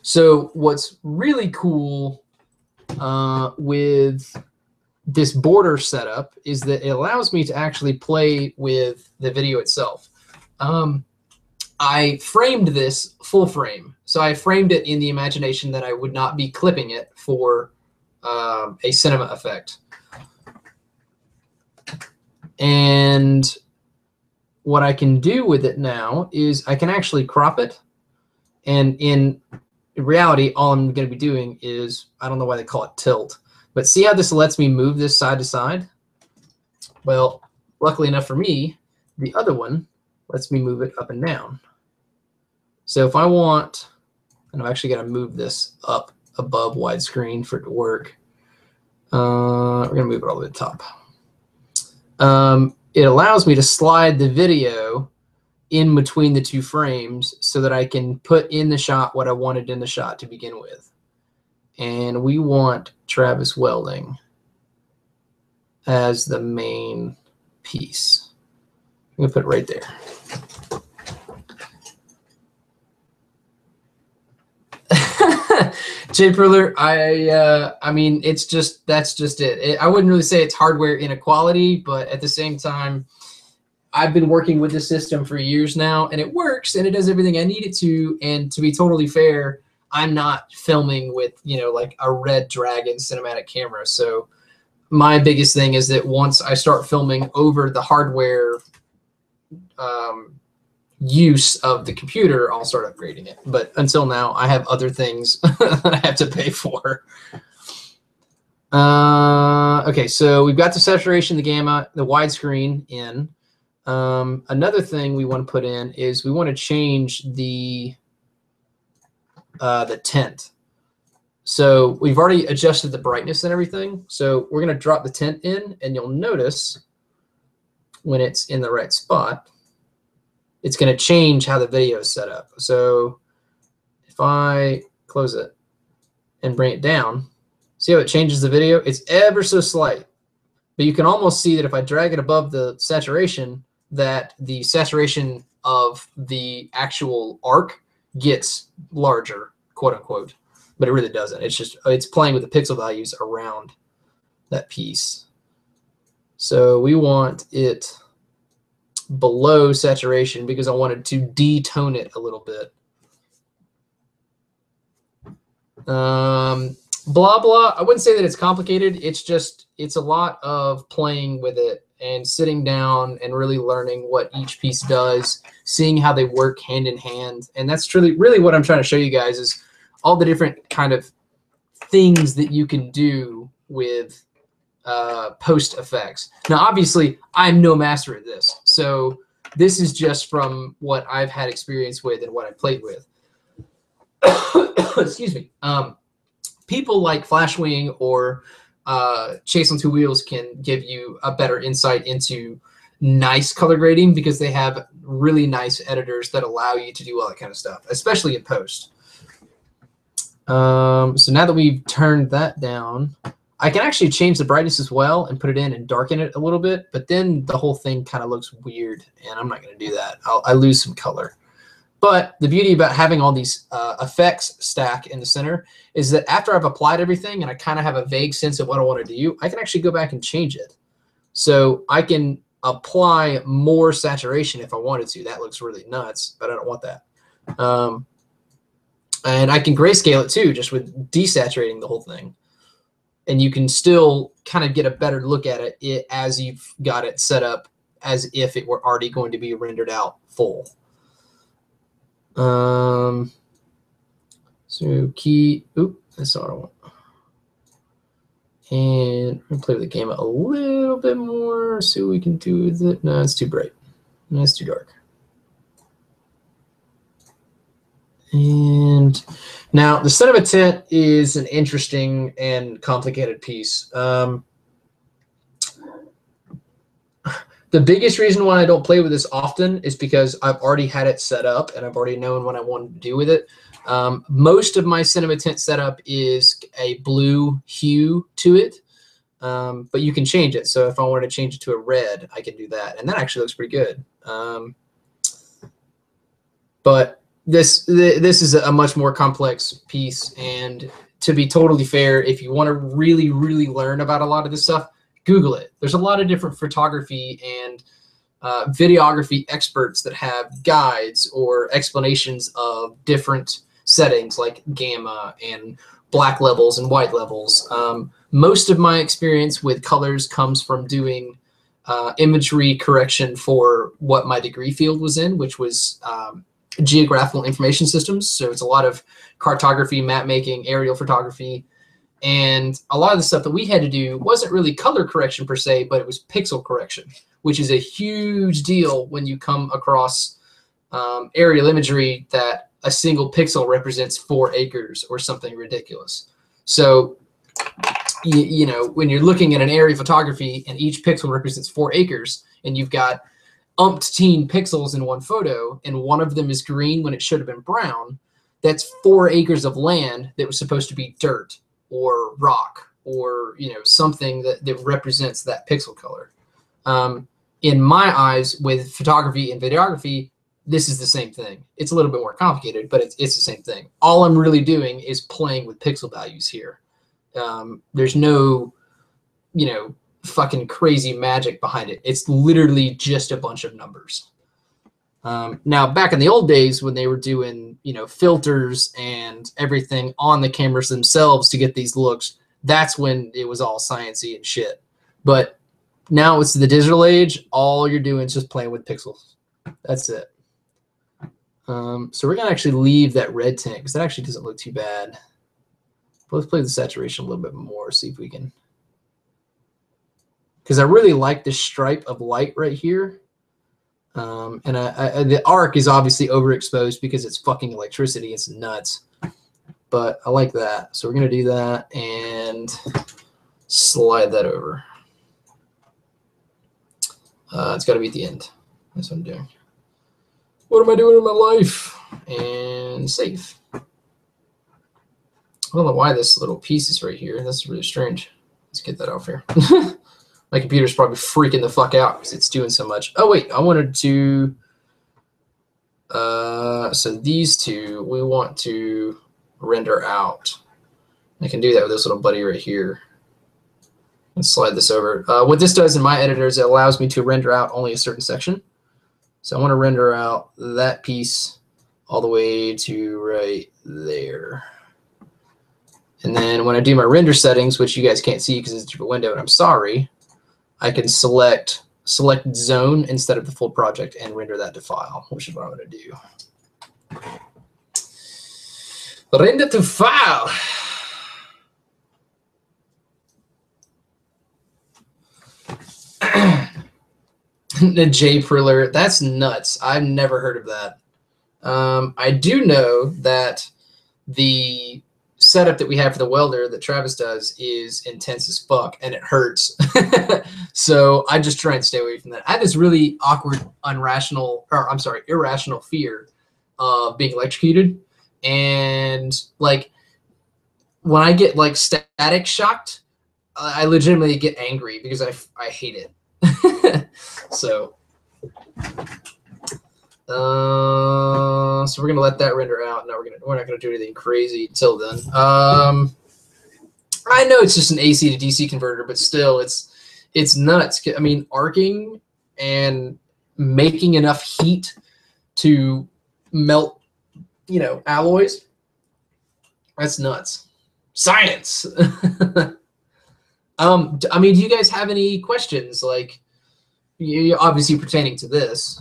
So what's really cool with this border setup is that it allows me to actually play with the video itself. I framed this full frame. So I framed it in the imagination that I would not be clipping it for a cinema effect. And what I can do with it now is I can actually crop it. And in reality, all I'm going to be doing is, I don't know why they call it tilt, but see how this lets me move this side to side? Well, luckily enough for me, the other one lets me move it up and down. So if I want, and I'm actually going to move this up above widescreen for it to work. We're going to move it all the way to the top. It allows me to slide the video in between the two frames so that I can put in the shot what I wanted in the shot to begin with. And we want Travis Welding as the main piece. I'm going to put it right there. Jay Perler, I mean, it's just, that's just it. I wouldn't really say it's hardware inequality, but at the same time, I've been working with this system for years now, and it works, and it does everything I need it to. And to be totally fair, I'm not filming with, you know, like a Red Dragon cinematic camera. So my biggest thing is that once I start filming over the hardware use of the computer, I'll start upgrading it. But until now, I have other things that I have to pay for. Okay, so we've got the saturation, the gamma, the widescreen in. Another thing we want to put in is we want to change the tint. So we've already adjusted the brightness and everything. So we're going to drop the tint in, and you'll notice when it's in the right spot, it's going to change how the video is set up. So if I close it and bring it down, see how it changes the video? It's ever so slight. But you can almost see that if I drag it above the saturation, that the saturation of the actual arc gets larger, quote unquote. But it really doesn't. It's just, it's playing with the pixel values around that piece. So we want it below saturation because I wanted to detone it a little bit. Blah, blah. I wouldn't say that it's complicated. It's just, it's a lot of playing with it and sitting down and really learning what each piece does, seeing how they work hand in hand. And that's really what I'm trying to show you guys is all the different kind of things that you can do with post effects. Now, obviously, I'm no master at this. So this is just from what I've had experience with and what I played with. Excuse me. People like Flashwing or Chase on Two Wheels can give you a better insight into nice color grading because they have really nice editors that allow you to do all that kind of stuff, especially in post. So now that we've turned that down, I can actually change the brightness as well and put it in and darken it a little bit, but then the whole thing kind of looks weird, and I'm not going to do that. I lose some color. But the beauty about having all these effects stack in the center is that after I've applied everything and I kind of have a vague sense of what I want to do, I can actually go back and change it. So I can apply more saturation if I wanted to. That looks really nuts, but I don't want that. And I can grayscale it too, just with desaturating the whole thing. And you can still kind of get a better look at it as you've got it set up as if it were already going to be rendered out full. So key, oop, that's not what I want. And I'm going to play with the gamma a little bit more, see what we can do with it. No, it's too bright. No, it's too dark. And now the cinema tint is an interesting and complicated piece. The biggest reason why I don't play with this often is because I've already had it set up and I've already known what I wanted to do with it. Most of my cinema tint setup is a blue hue to it, but you can change it. So if I wanted to change it to a red, I can do that, and that actually looks pretty good. But this is a much more complex piece, and to be totally fair, if you want to really learn about a lot of this stuff, Google it. There's a lot of different photography and videography experts that have guides or explanations of different settings like gamma and black levels and white levels. Most of my experience with colors comes from doing imagery correction for what my degree field was in, which was geographical information systems. So it's a lot of cartography, map making, aerial photography. And a lot of the stuff that we had to do wasn't really color correction per se, but it was pixel correction, which is a huge deal when you come across aerial imagery that a single pixel represents 4 acres or something ridiculous. So, you know, when you're looking at an area photography and each pixel represents 4 acres and you've got umpteen pixels in one photo and one of them is green when it should have been brown, that's 4 acres of land that was supposed to be dirt or rock or, you know, something that represents that pixel color. In my eyes, with photography and videography, this is the same thing. It's a little bit more complicated, but it's the same thing. All I'm really doing is playing with pixel values here. There's no, you know, fucking crazy magic behind it. It's literally just a bunch of numbers. Now, back in the old days when they were doing, you know, filters and everything on the cameras themselves to get these looks, that's when it was all sciencey and shit. But now it's the digital age. All you're doing is just playing with pixels. That's it. So we're going to actually leave that red tint because that actually doesn't look too bad. But let's play the saturation a little bit more, see if we can. Because I really like this stripe of light right here. And the arc is obviously overexposed because it's fucking electricity. It's nuts. But I like that. So we're going to do that and slide that over. It's got to be at the end. That's what I'm doing. What am I doing in my life? And save. I don't know why this little piece is right here. That's really strange. Let's get that off here. My computer's probably freaking the fuck out because it's doing so much. Oh, wait. I wanted to... so these two, we want to render out. I can do that with this little buddy right here. Let's slide this over. What this does in my editor is it allows me to render out only a certain section. So I want to render out that piece all the way to right there. And then when I do my render settings, which you guys can't see because it's a different window, and I'm sorry, I can select zone instead of the full project and render that to file, which is what I'm going to do. Render to file. The JPriller, that's nuts. I've never heard of that. I do know that the setup that we have for the welder that Travis does is intense as fuck and it hurts. So I just try and stay away from that. I have this really awkward, irrational fear of being electrocuted. And like when I get like static shocked, I legitimately get angry because I hate it. So we're gonna let that render out. Now we're not gonna do anything crazy until then. I know it's just an AC to DC converter, but still, it's nuts. I mean, arcing and making enough heat to melt, you know, alloys. That's nuts. Science. I mean, do you guys have any questions? Like, you obviously pertaining to this.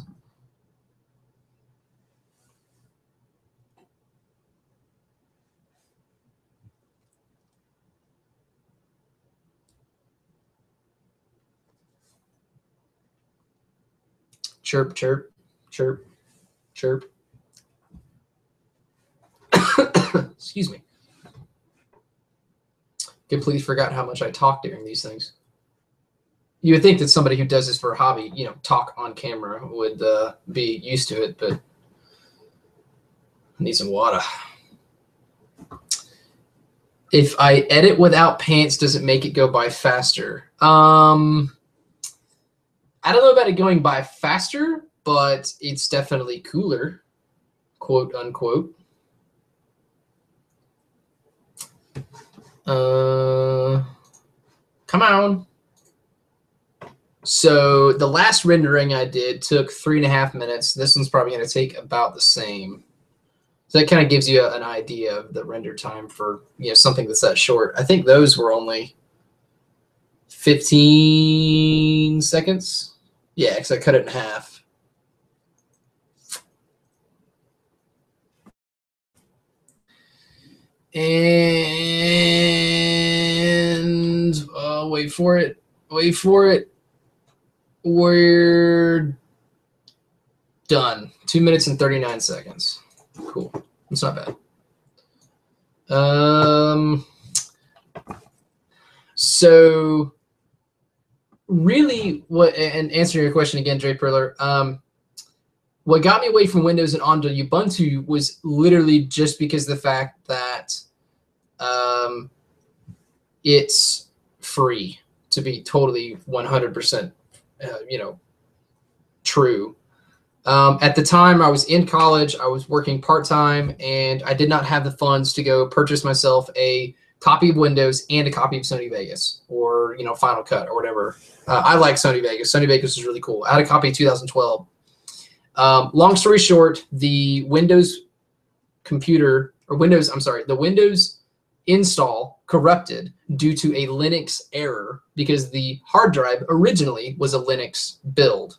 Chirp, chirp, chirp, chirp. Excuse me. Completely forgot how much I talk during these things. You would think that somebody who does this for a hobby, you know, talk on camera would be used to it, but I need some water. If I edit without pants, does it make it go by faster? I don't know about it going by faster, but it's definitely cooler, quote unquote. Come on. So the last rendering I did took 3.5 minutes. This one's probably going to take about the same. So that kind of gives you an idea of the render time for, you know, something that's that short. I think those were only 15 seconds. Yeah, because I cut it in half. And wait for it. Wait for it. We're done. 2 minutes and 39 seconds. Cool. That's not bad. So really and answering your question again, Dre Perler, what got me away from Windows and onto Ubuntu was literally just because of the fact that it's free, to be totally 100% you know, true. At the time I was in college, I was working part-time, and I did not have the funds to go purchase myself a copy of Windows and a copy of Sony Vegas, or, you know, Final Cut or whatever. I like Sony Vegas. Sony Vegas is really cool. I had a copy in 2012. Long story short, the Windows computer, or Windows, I'm sorry, the Windows install corrupted due to a Linux error because the hard drive originally was a Linux build.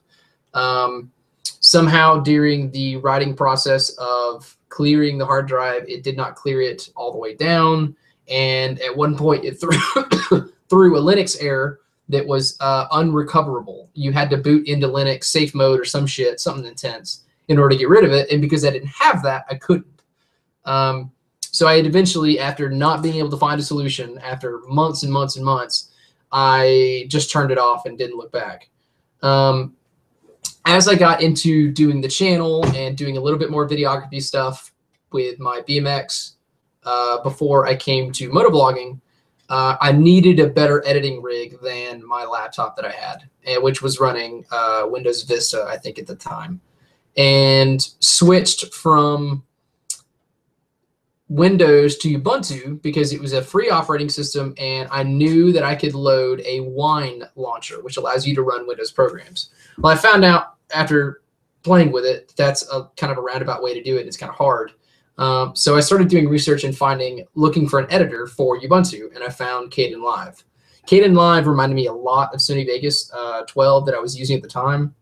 Somehow during the writing process of clearing the hard drive, it did not clear it all the way down. And at one point it threw a Linux error that was unrecoverable. You had to boot into Linux safe mode or some shit, something intense, in order to get rid of it. And because I didn't have that, I couldn't. So I had eventually, after not being able to find a solution, after months and months and months, I just turned it off and didn't look back. As I got into doing the channel and doing a little bit more videography stuff with my BMX before I came to motovlogging, I needed a better editing rig than my laptop that I had, which was running Windows Vista, I think, at the time, and switched from Windows to Ubuntu because it was a free operating system, and I knew that I could load a Wine launcher, which allows you to run Windows programs. Well, I found out after playing with it that's a kind of a roundabout way to do it, and it's kind of hard. So I started doing research and looking for an editor for Ubuntu, and I found Kdenlive. Kdenlive reminded me a lot of Sony Vegas 12 that I was using at the time,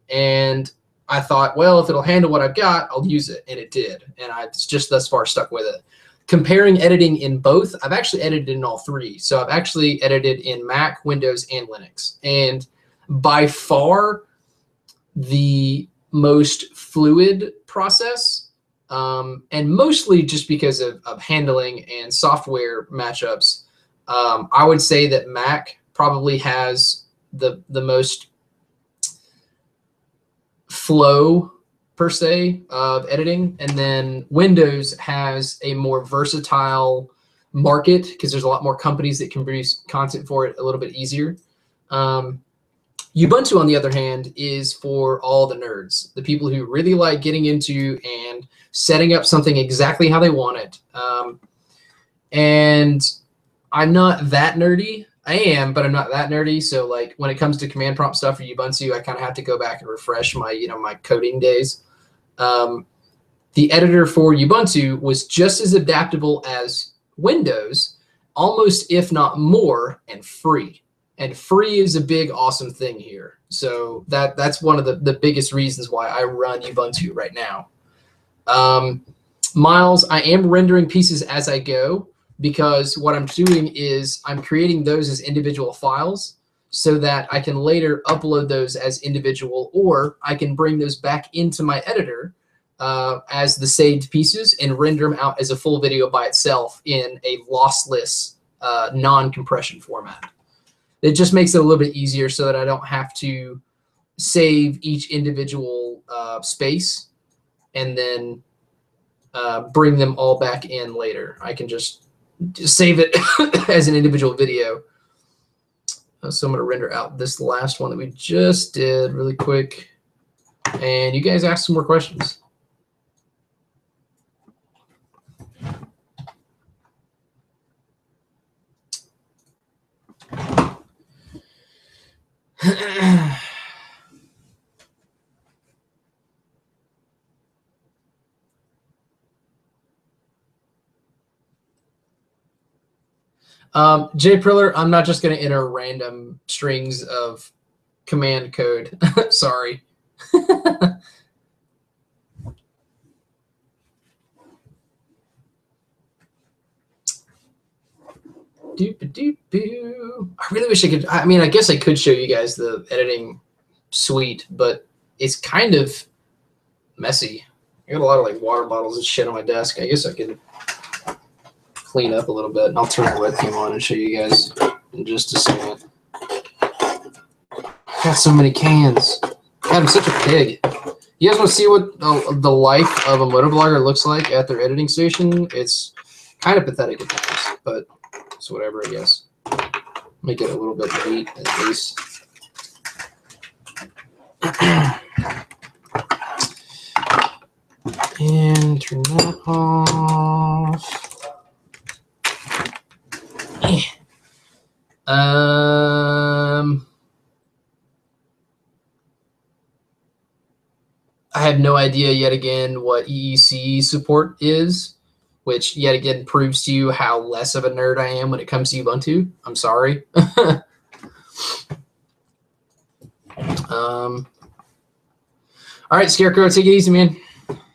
and I thought, well, if it'll handle what I've got, I'll use it, and it did, and I've just thus far stuck with it. Comparing editing in both, I've actually edited in all three. So I've actually edited in Mac, Windows, and Linux, and by far the most fluid process, and mostly just because of handling and software matchups. I would say that Mac probably has the most flow per se of editing, and then Windows has a more versatile market because there's a lot more companies that can produce content for it a little bit easier. Ubuntu, on the other hand, is for all the nerds, the people who really like getting into and setting up something exactly how they want it. And I'm not that nerdy. I am, but I'm not that nerdy. So like when it comes to command prompt stuff for Ubuntu, I kind of have to go back and refresh my, my coding days. The editor for Ubuntu was just as adaptable as Windows, almost if not more, and free. And free is a big, awesome thing here. So that's one of the biggest reasons why I run Ubuntu right now. Miles, I am rendering pieces as I go, because what I'm doing is I'm creating those as individual files so that I can later upload those as individual, or I can bring those back into my editor as the saved pieces and render them out as a full video by itself in a lossless, non-compression format. It just makes it a little bit easier so that I don't have to save each individual space and then bring them all back in later. I can just save it as an individual video. So I'm going to render out this last one that we just did really quick. And you guys ask some more questions. Jay Priller, I'm not just going to enter random strings of command code. Sorry. Doop-a-doop-boo. I really wish I could. I mean, I guess I could show you guys the editing suite, but it's kind of messy. I got a lot of like water bottles and shit on my desk. I guess I could clean up a little bit, and I'll turn the webcam on and show you guys in just a second. Got so many cans. God, I'm such a pig. You guys want to see what the life of a motovlogger looks like at their editing station? It's kind of pathetic at times, but it's whatever, I guess. Make it a little bit neat at least. And turn that off. I have no idea yet again what EEC support is, which yet again proves to you how less of a nerd I am when it comes to Ubuntu. I'm sorry. All right, Scarecrow, take it easy, man.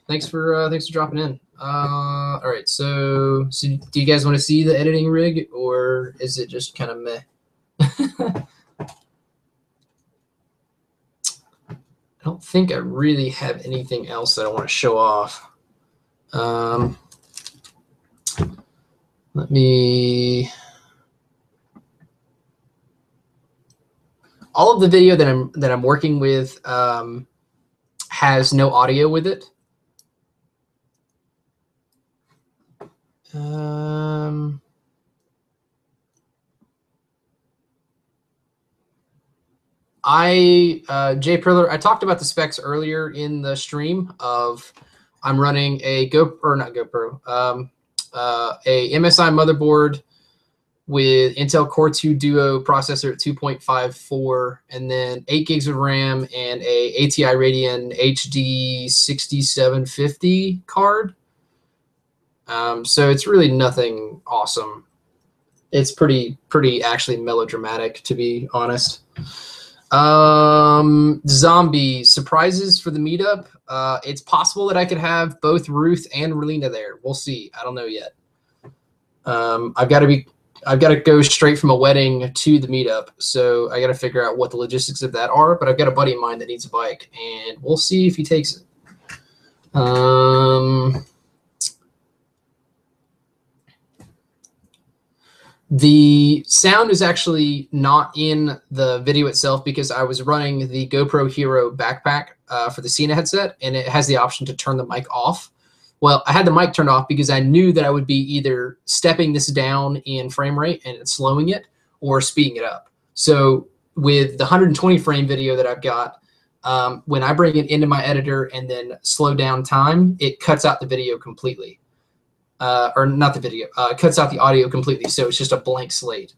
Thanks for dropping in. All right, so do you guys want to see the editing rig, or is it just kind of meh? I don't think I really have anything else that I want to show off. Let me. All of the video that I'm working with has no audio with it. Jay Priller, I talked about the specs earlier in the stream of I'm running a a MSI motherboard with Intel Core 2 Duo processor at 2.54, and then 8 gigs of RAM and a ATI Radeon HD 6750 card. So it's really nothing awesome. It's pretty actually melodramatic, to be honest. Zombie surprises for the meetup. It's possible that I could have both Ruth and Relina there. We'll see. I don't know yet. I've got to go straight from a wedding to the meetup, so I got to figure out what the logistics of that are. But I've got a buddy of mine that needs a bike, and we'll see if he takes it. The sound is actually not in the video itself because I was running the GoPro Hero backpack for the Sena headset, and it has the option to turn the mic off. Well, I had the mic turned off because I knew that I would be either stepping this down in frame rate and slowing it or speeding it up. So with the 120 frame video that I've got, when I bring it into my editor and then slow down time, it cuts out the video completely. Or not the video, cuts out the audio completely. So it's just a blank slate.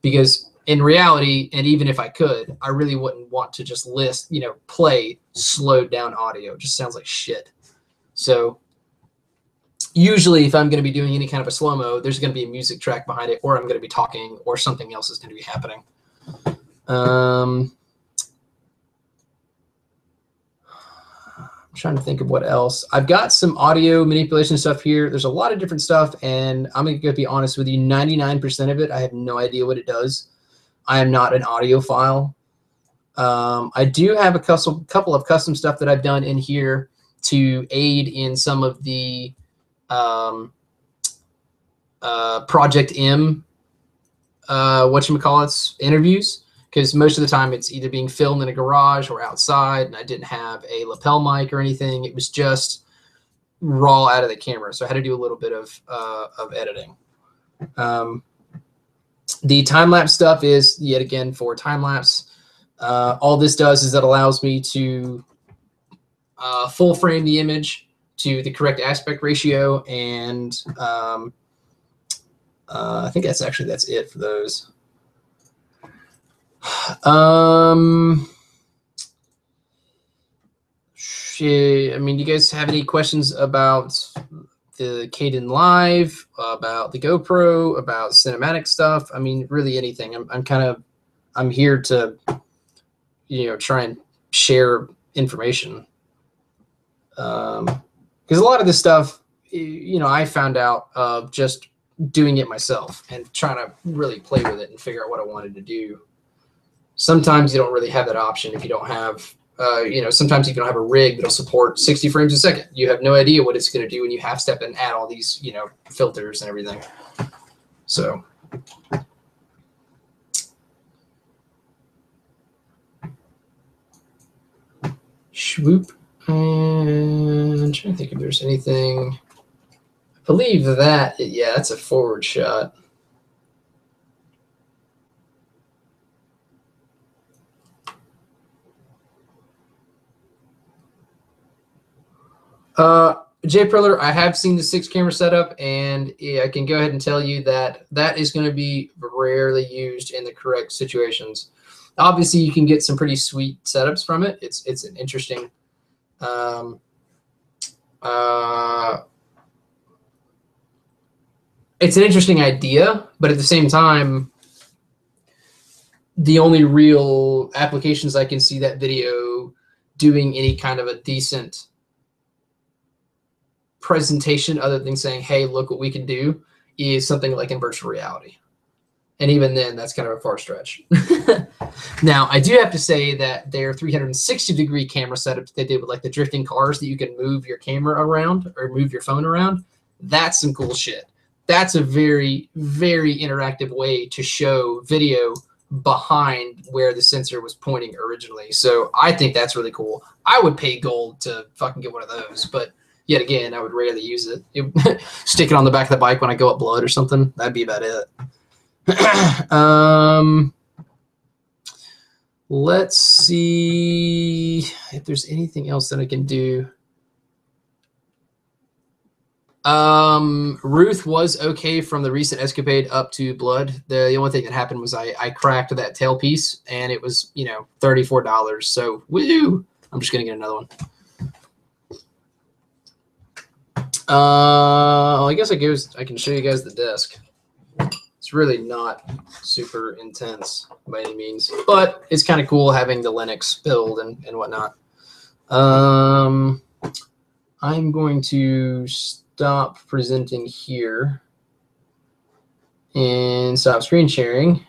Because in reality, and even if I could, I really wouldn't want to just play slowed down audio. It just sounds like shit. So usually if I'm going to be doing any kind of a slow-mo, there's going to be a music track behind it, or I'm going to be talking, or something else is going to be happening. I'm trying to think of what else. I've got some audio manipulation stuff here. There's a lot of different stuff, and I'm going to be honest with you, 99% of it, I have no idea what it does. I am not an audiophile. I do have a couple of custom stuff that I've done in here to aid in some of the Project M, whatchamacallits, interviews, because most of the time it's either being filmed in a garage or outside, and I didn't have a lapel mic or anything. It was just raw out of the camera, so I had to do a little bit of editing. The time-lapse stuff is, yet again, for time-lapse. All this does is it allows me to full frame the image to the correct aspect ratio, and I think that's it for those. Shit, I mean, do you guys have any questions about the Kdenlive, about the GoPro, about cinematic stuff? I mean, really anything. I'm here to, try and share information. Because a lot of this stuff, I found out of just doing it myself and trying to really play with it and figure out what I wanted to do. Sometimes you don't really have that option if you don't have, sometimes if you don't have a rig that'll support 60 frames a second. You have no idea what it's going to do, and you half step and add all these, filters and everything. So. Swoop. And I'm trying to think if there's anything. I believe that, yeah, that's a forward shot. Jay Priller, I have seen the 6 camera setup, and I can go ahead and tell you that that is going to be rarely used in the correct situations. Obviously, you can get some pretty sweet setups from it. It's an interesting, it's an interesting idea, but at the same time, the only real applications I can see that video doing any kind of a decent presentation other than saying, hey, look what we can do, is something like in virtual reality. And even then, that's kind of a far stretch. Now, I do have to say that their 360-degree camera setup that they did with like the drifting cars that you can move your camera around or move your phone around, that's some cool shit. That's a very, very interactive way to show video behind where the sensor was pointing originally. So I think that's really cool. I would pay gold to fucking get one of those, but yet again, I would rarely use it. Stick it on the back of the bike when I go up blood or something. That'd be about it. Let's see if there's anything else that I can do. Ruth was okay from the recent escapade up to blood. The only thing that happened was I cracked that tail piece, and it was, $34. So woo! I'm just gonna get another one. I guess I can show you guys the desk. It's really not super intense by any means, but it's kind of cool having the Linux build and whatnot. I'm going to stop presenting here and stop screen sharing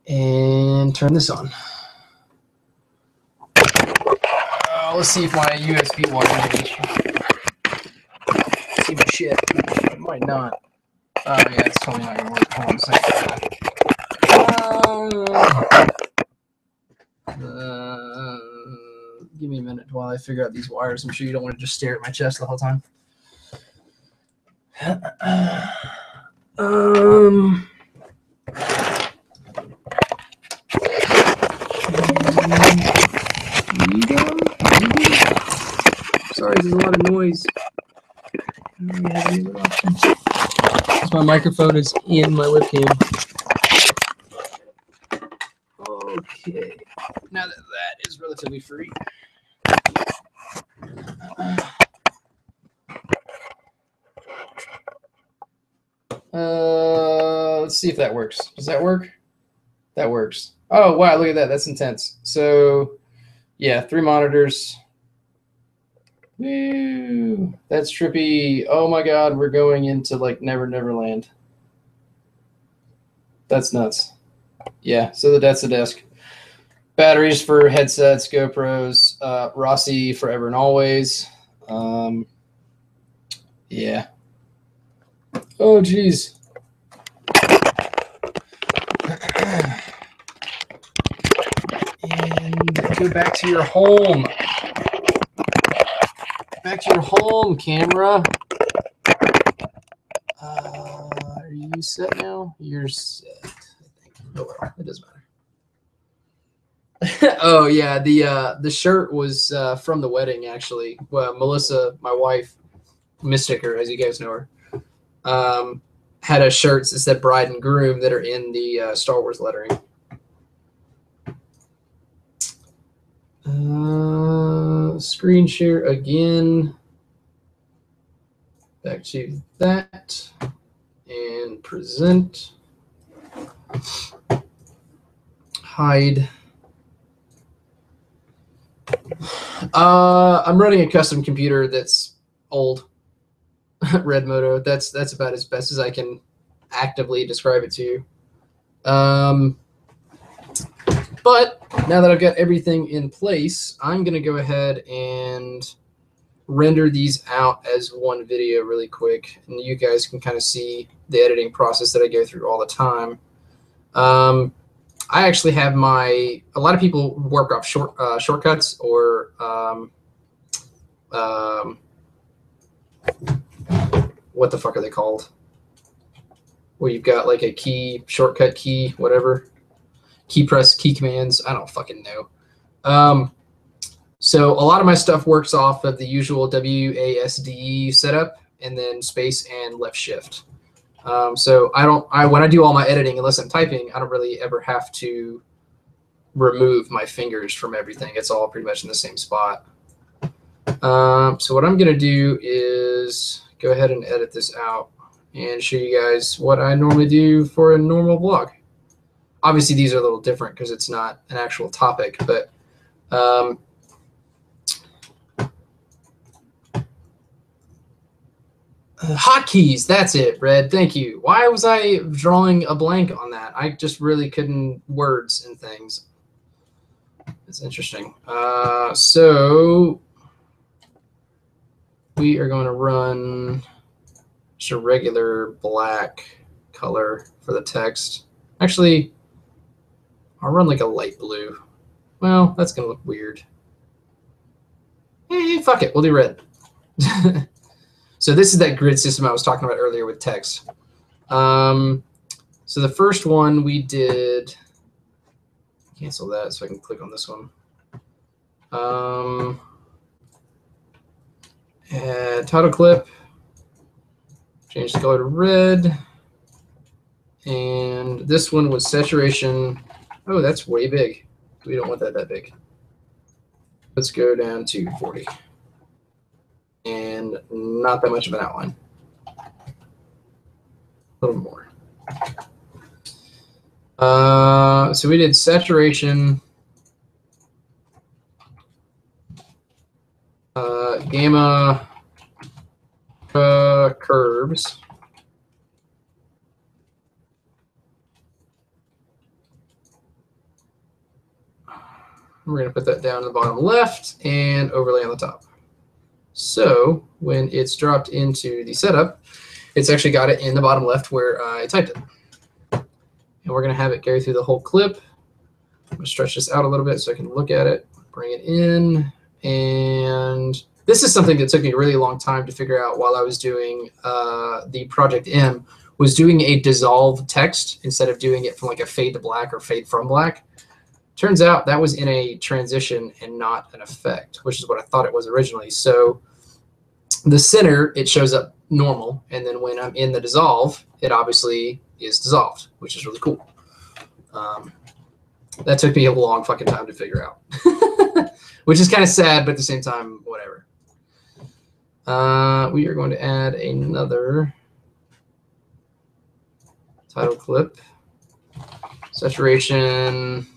and turn this on. Let's see if my USB wire reach. See my shit. It might not. Oh yeah, it's totally not gonna work. Hold on a second. Give me a minute while I figure out these wires. I'm sure you don't want to just stare at my chest the whole time. Sorry, there's a lot of noise. My microphone is in my webcam. Okay, now that that is relatively free. Let's see if that works. Does that work? That works. Oh, wow, look at that. That's intense. So, yeah, 3 monitors. Woo! That's trippy. Oh my God, we're going into like Never Land. That's nuts. Yeah, so that's the desk. Batteries for headsets, GoPros, Rossi Forever and Always. Yeah. Oh, geez. And go back to your home. Back to your home, camera. Are you set now? You're set, I think. Oh, well, it doesn't matter. Oh, yeah. The shirt was from the wedding, actually. Well, Melissa, my wife, Mysticker, as you guys know her, had a shirts that said bride and groom that are in the Star Wars lettering. Screen share again. Back to that and present. Hide. I'm running a custom computer that's old. Redmoto. That's about as best as I can actively describe it to you. But now that I've got everything in place, I'm going to go ahead and render these out as one video really quick, and you guys can kind of see the editing process that I go through all the time. I actually have a lot of people work off shortcuts or what the fuck are they called? Where you've got like a key, shortcut key, whatever. Key press, key commands, I don't fucking know. So a lot of my stuff works off of the usual WASD setup and then space and left shift. So when I do all my editing, unless I'm typing, I don't really ever have to remove my fingers from everything. It's all pretty much in the same spot. So what I'm going to do is go ahead and edit this out and show you guys what I normally do for a normal vlog. Obviously, these are a little different because it's not an actual topic, but hotkeys, that's it, Red. Thank you. Why was I drawing a blank on that? I just really couldn't words and things. It's interesting. So we are going to run just a regular black color for the text. Actually, I'll run like a light blue. Well, that's going to look weird. Hey, fuck it. We'll do red. So this is that grid system I was talking about earlier with text. So the first one we did, cancel that so I can click on this one. Add title clip, change the color to red. And this one was saturation. Oh, that's way big. We don't want that big. Let's go down to 40. And not that much of an outline. A little more. So we did saturation, gamma curves. We're going to put that down in the bottom left and overlay on the top. So when it's dropped into the setup, it's actually got it in the bottom left where I typed it. And we're going to have it go through the whole clip. I'm going to stretch this out a little bit so I can look at it, bring it in. And this is something that took me a really long time to figure out while I was doing the Project M, was doing a dissolve text instead of doing it from like a fade to black or fade from black. Turns out that was in a transition and not an effect, which is what I thought it was originally. So the center, it shows up normal. And then when I'm in the dissolve, it obviously is dissolved, which is really cool. That took me a long fucking time to figure out, which is kind of sad, but at the same time, whatever. We are going to add another title clip, saturation,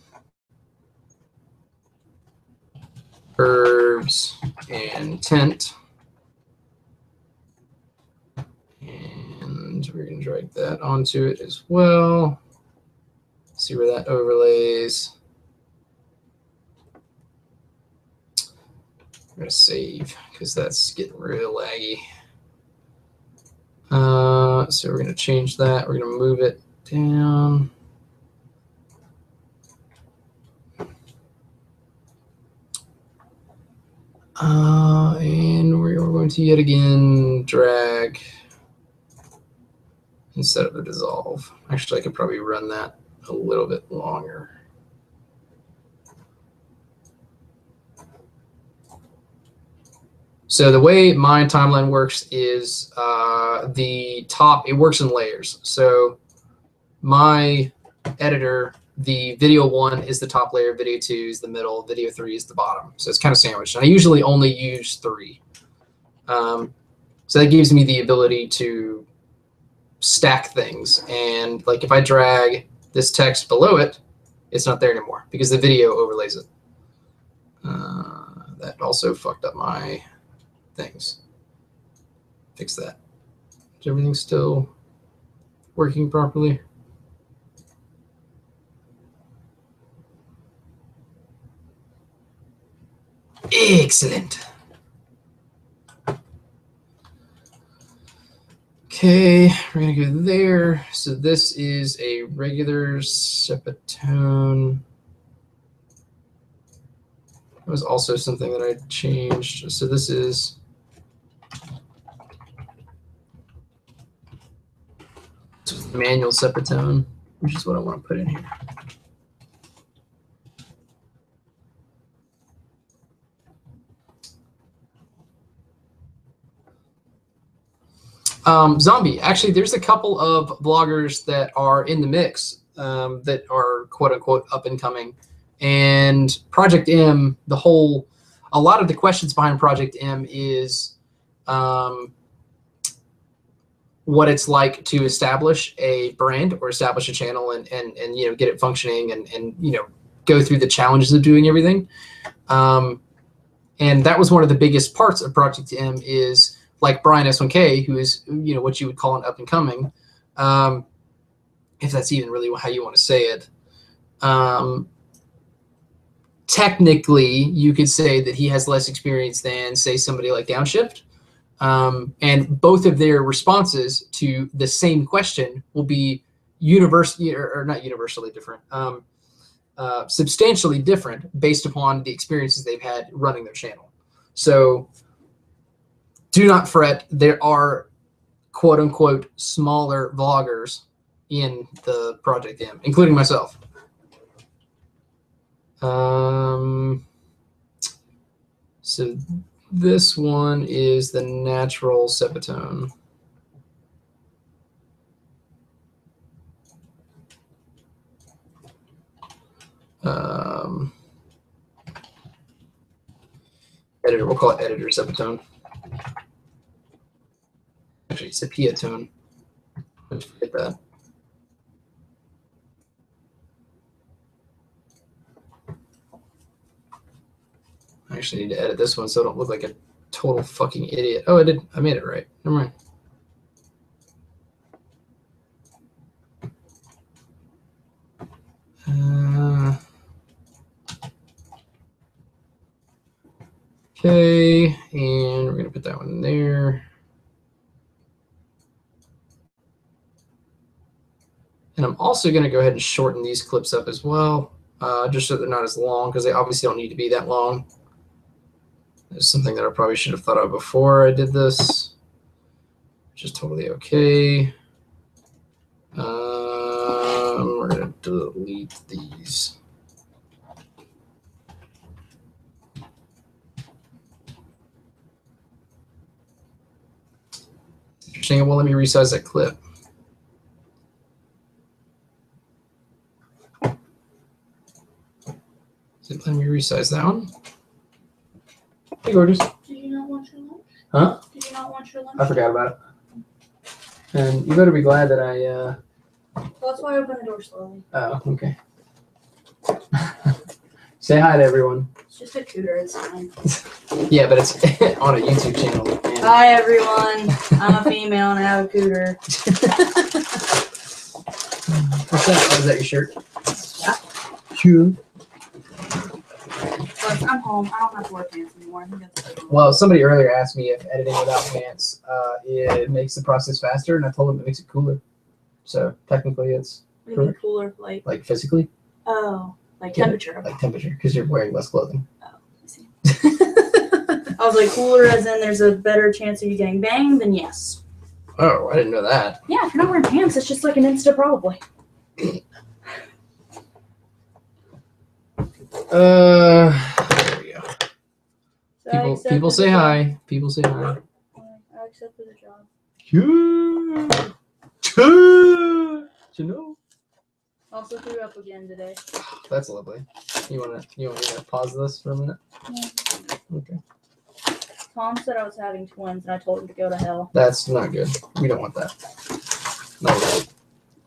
curves, and tint. And we're going to drag that onto it as well. See where that overlays. I'm gonna save because that's getting real laggy. So we're gonna change that. We're gonna move it down. And we're going to yet again drag instead of the dissolve. Actually, I could probably run that a little bit longer. So the way my timeline works is the top, it works in layers. So my editor, the video 1 is the top layer, video 2 is the middle, video 3 is the bottom. So it's kind of sandwiched. And I usually only use 3. So that gives me the ability to stack things. And like if I drag this text below it, it's not there anymore because the video overlays it. That also fucked up my things. Fix that. Is everything still working properly? Excellent. Okay, we're gonna go there. So this is a regular Sepatone. It was also something that I changed. So this is manual Sepatone, which is what I want to put in here. Zombie, actually, there's a couple of bloggers that are in the mix that are quote unquote up and coming. And Project M, a lot of the questions behind Project M is what it's like to establish a brand or establish a channel and you know, get it functioning and you know, go through the challenges of doing everything. And that was one of the biggest parts of Project M is like Brian S1K, who is, you know, what you would call an up and coming, if that's even really how you want to say it. Technically, you could say that he has less experience than, say, somebody like Downshift. And both of their responses to the same question will be not universally different, substantially different based upon the experiences they've had running their channel. So do not fret. There are quote unquote smaller vloggers in the Project M, including myself. So this one is the natural Sepatone. Editor, we'll call it editor Sepatone. Actually, Sepiatone. Don't forget that. I actually need to edit this one so I don't look like a total fucking idiot. Oh, I did. I made it right. Never mind. Okay, and we're going to put that one in there. And I'm also going to go ahead and shorten these clips up as well, just so they're not as long, because they obviously don't need to be that long. There's something that I probably should have thought of before I did this, which is totally okay. We're going to delete these. Interesting. Well, let me resize that clip. Let me resize that one. Hey, gorgeous. Did you not want your lunch? Huh? Did you not want your lunch? I forgot about it. And you better be glad that I. Well, that's why I opened the door slowly. Oh, okay. Say hi to everyone. It's just a cooter. It's fine. Yeah, but it's on a YouTube channel. Man. Hi, everyone. I'm a female and I have a cooter. What's that? Oh, is that your shirt? Yeah. Cute. So Plus, I'm home. I don't have to wear pants anymore. I think that's good. Well, somebody earlier asked me if editing without pants it makes the process faster, and I told them it makes it cooler. So technically, it's What do you mean cooler, like physically, like Yeah. temperature. like temperature, because you're wearing less clothing. I see. I was like cooler, as in there's a better chance of you getting banged. Then yes. Oh, I didn't know that. Yeah, if you're not wearing pants, it's just like an insta probably. There we go. So I People accepted say the job. hi. People say hi. I accepted the job. Yeah. You know. Also threw up again today. That's lovely. You want me to pause this for a minute? Yeah. Okay. Tom said I was having twins, and I told him to go to hell. That's not good. We don't want that. Not at all.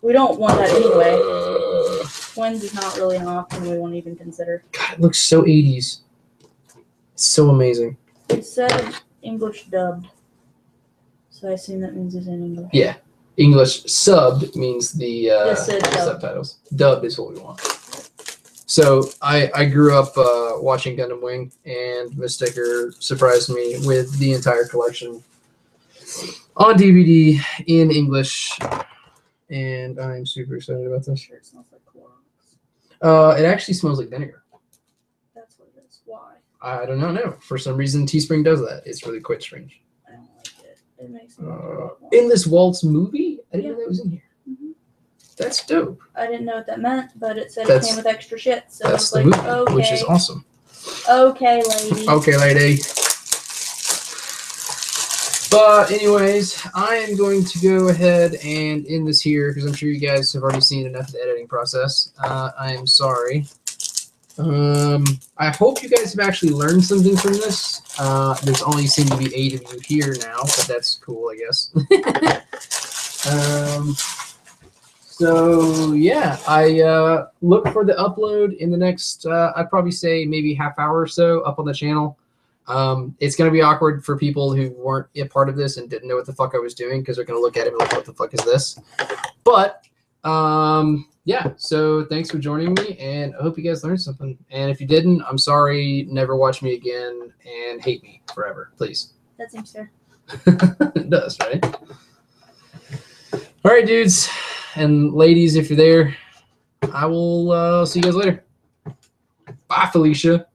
We don't want that anyway. Twins is not really an option we won't even consider. God, it looks so 80s. It's so amazing. It said English dubbed, so I assume that means it's in English. Yeah. English subbed means the Yes, it dubbed. subtitles. Dubbed is what we want. So I grew up watching Gundam Wing, and Miss Sticker surprised me with the entire collection on DVD in English, and I'm super excited about this. Sure, it smells like Clorox. It actually smells like vinegar. That's what it is. Why? I do not know. For some reason, Teespring does that. It's really quite strange. I don't like it. It makes me want to throw up. Endless Waltz movie? I didn't know that was in here. Mhm. That's dope. I didn't know what that meant, but it said That's- it came with extra shit. So I That's was the like, movie, okay, which is awesome. okay, lady. Okay, lady. But anyways, I am going to go ahead and end this here because I'm sure you guys have already seen enough of the editing process. I am sorry. I hope you guys have actually learned something from this. There's only seem to be 8 of you here now, but that's cool, I guess. So yeah, I look for the upload in the next, I'd probably say maybe half hour or so up on the channel. It's going to be awkward for people who weren't a part of this and didn't know what the fuck I was doing because they're going to look at it and be like, what the fuck is this? But yeah, so thanks for joining me, and I hope you guys learned something. And if you didn't, I'm sorry. Never watch me again and hate me forever, please. That seems fair. It does, right? All right, dudes and ladies, if you're there, I will see you guys later. Bye, Felicia.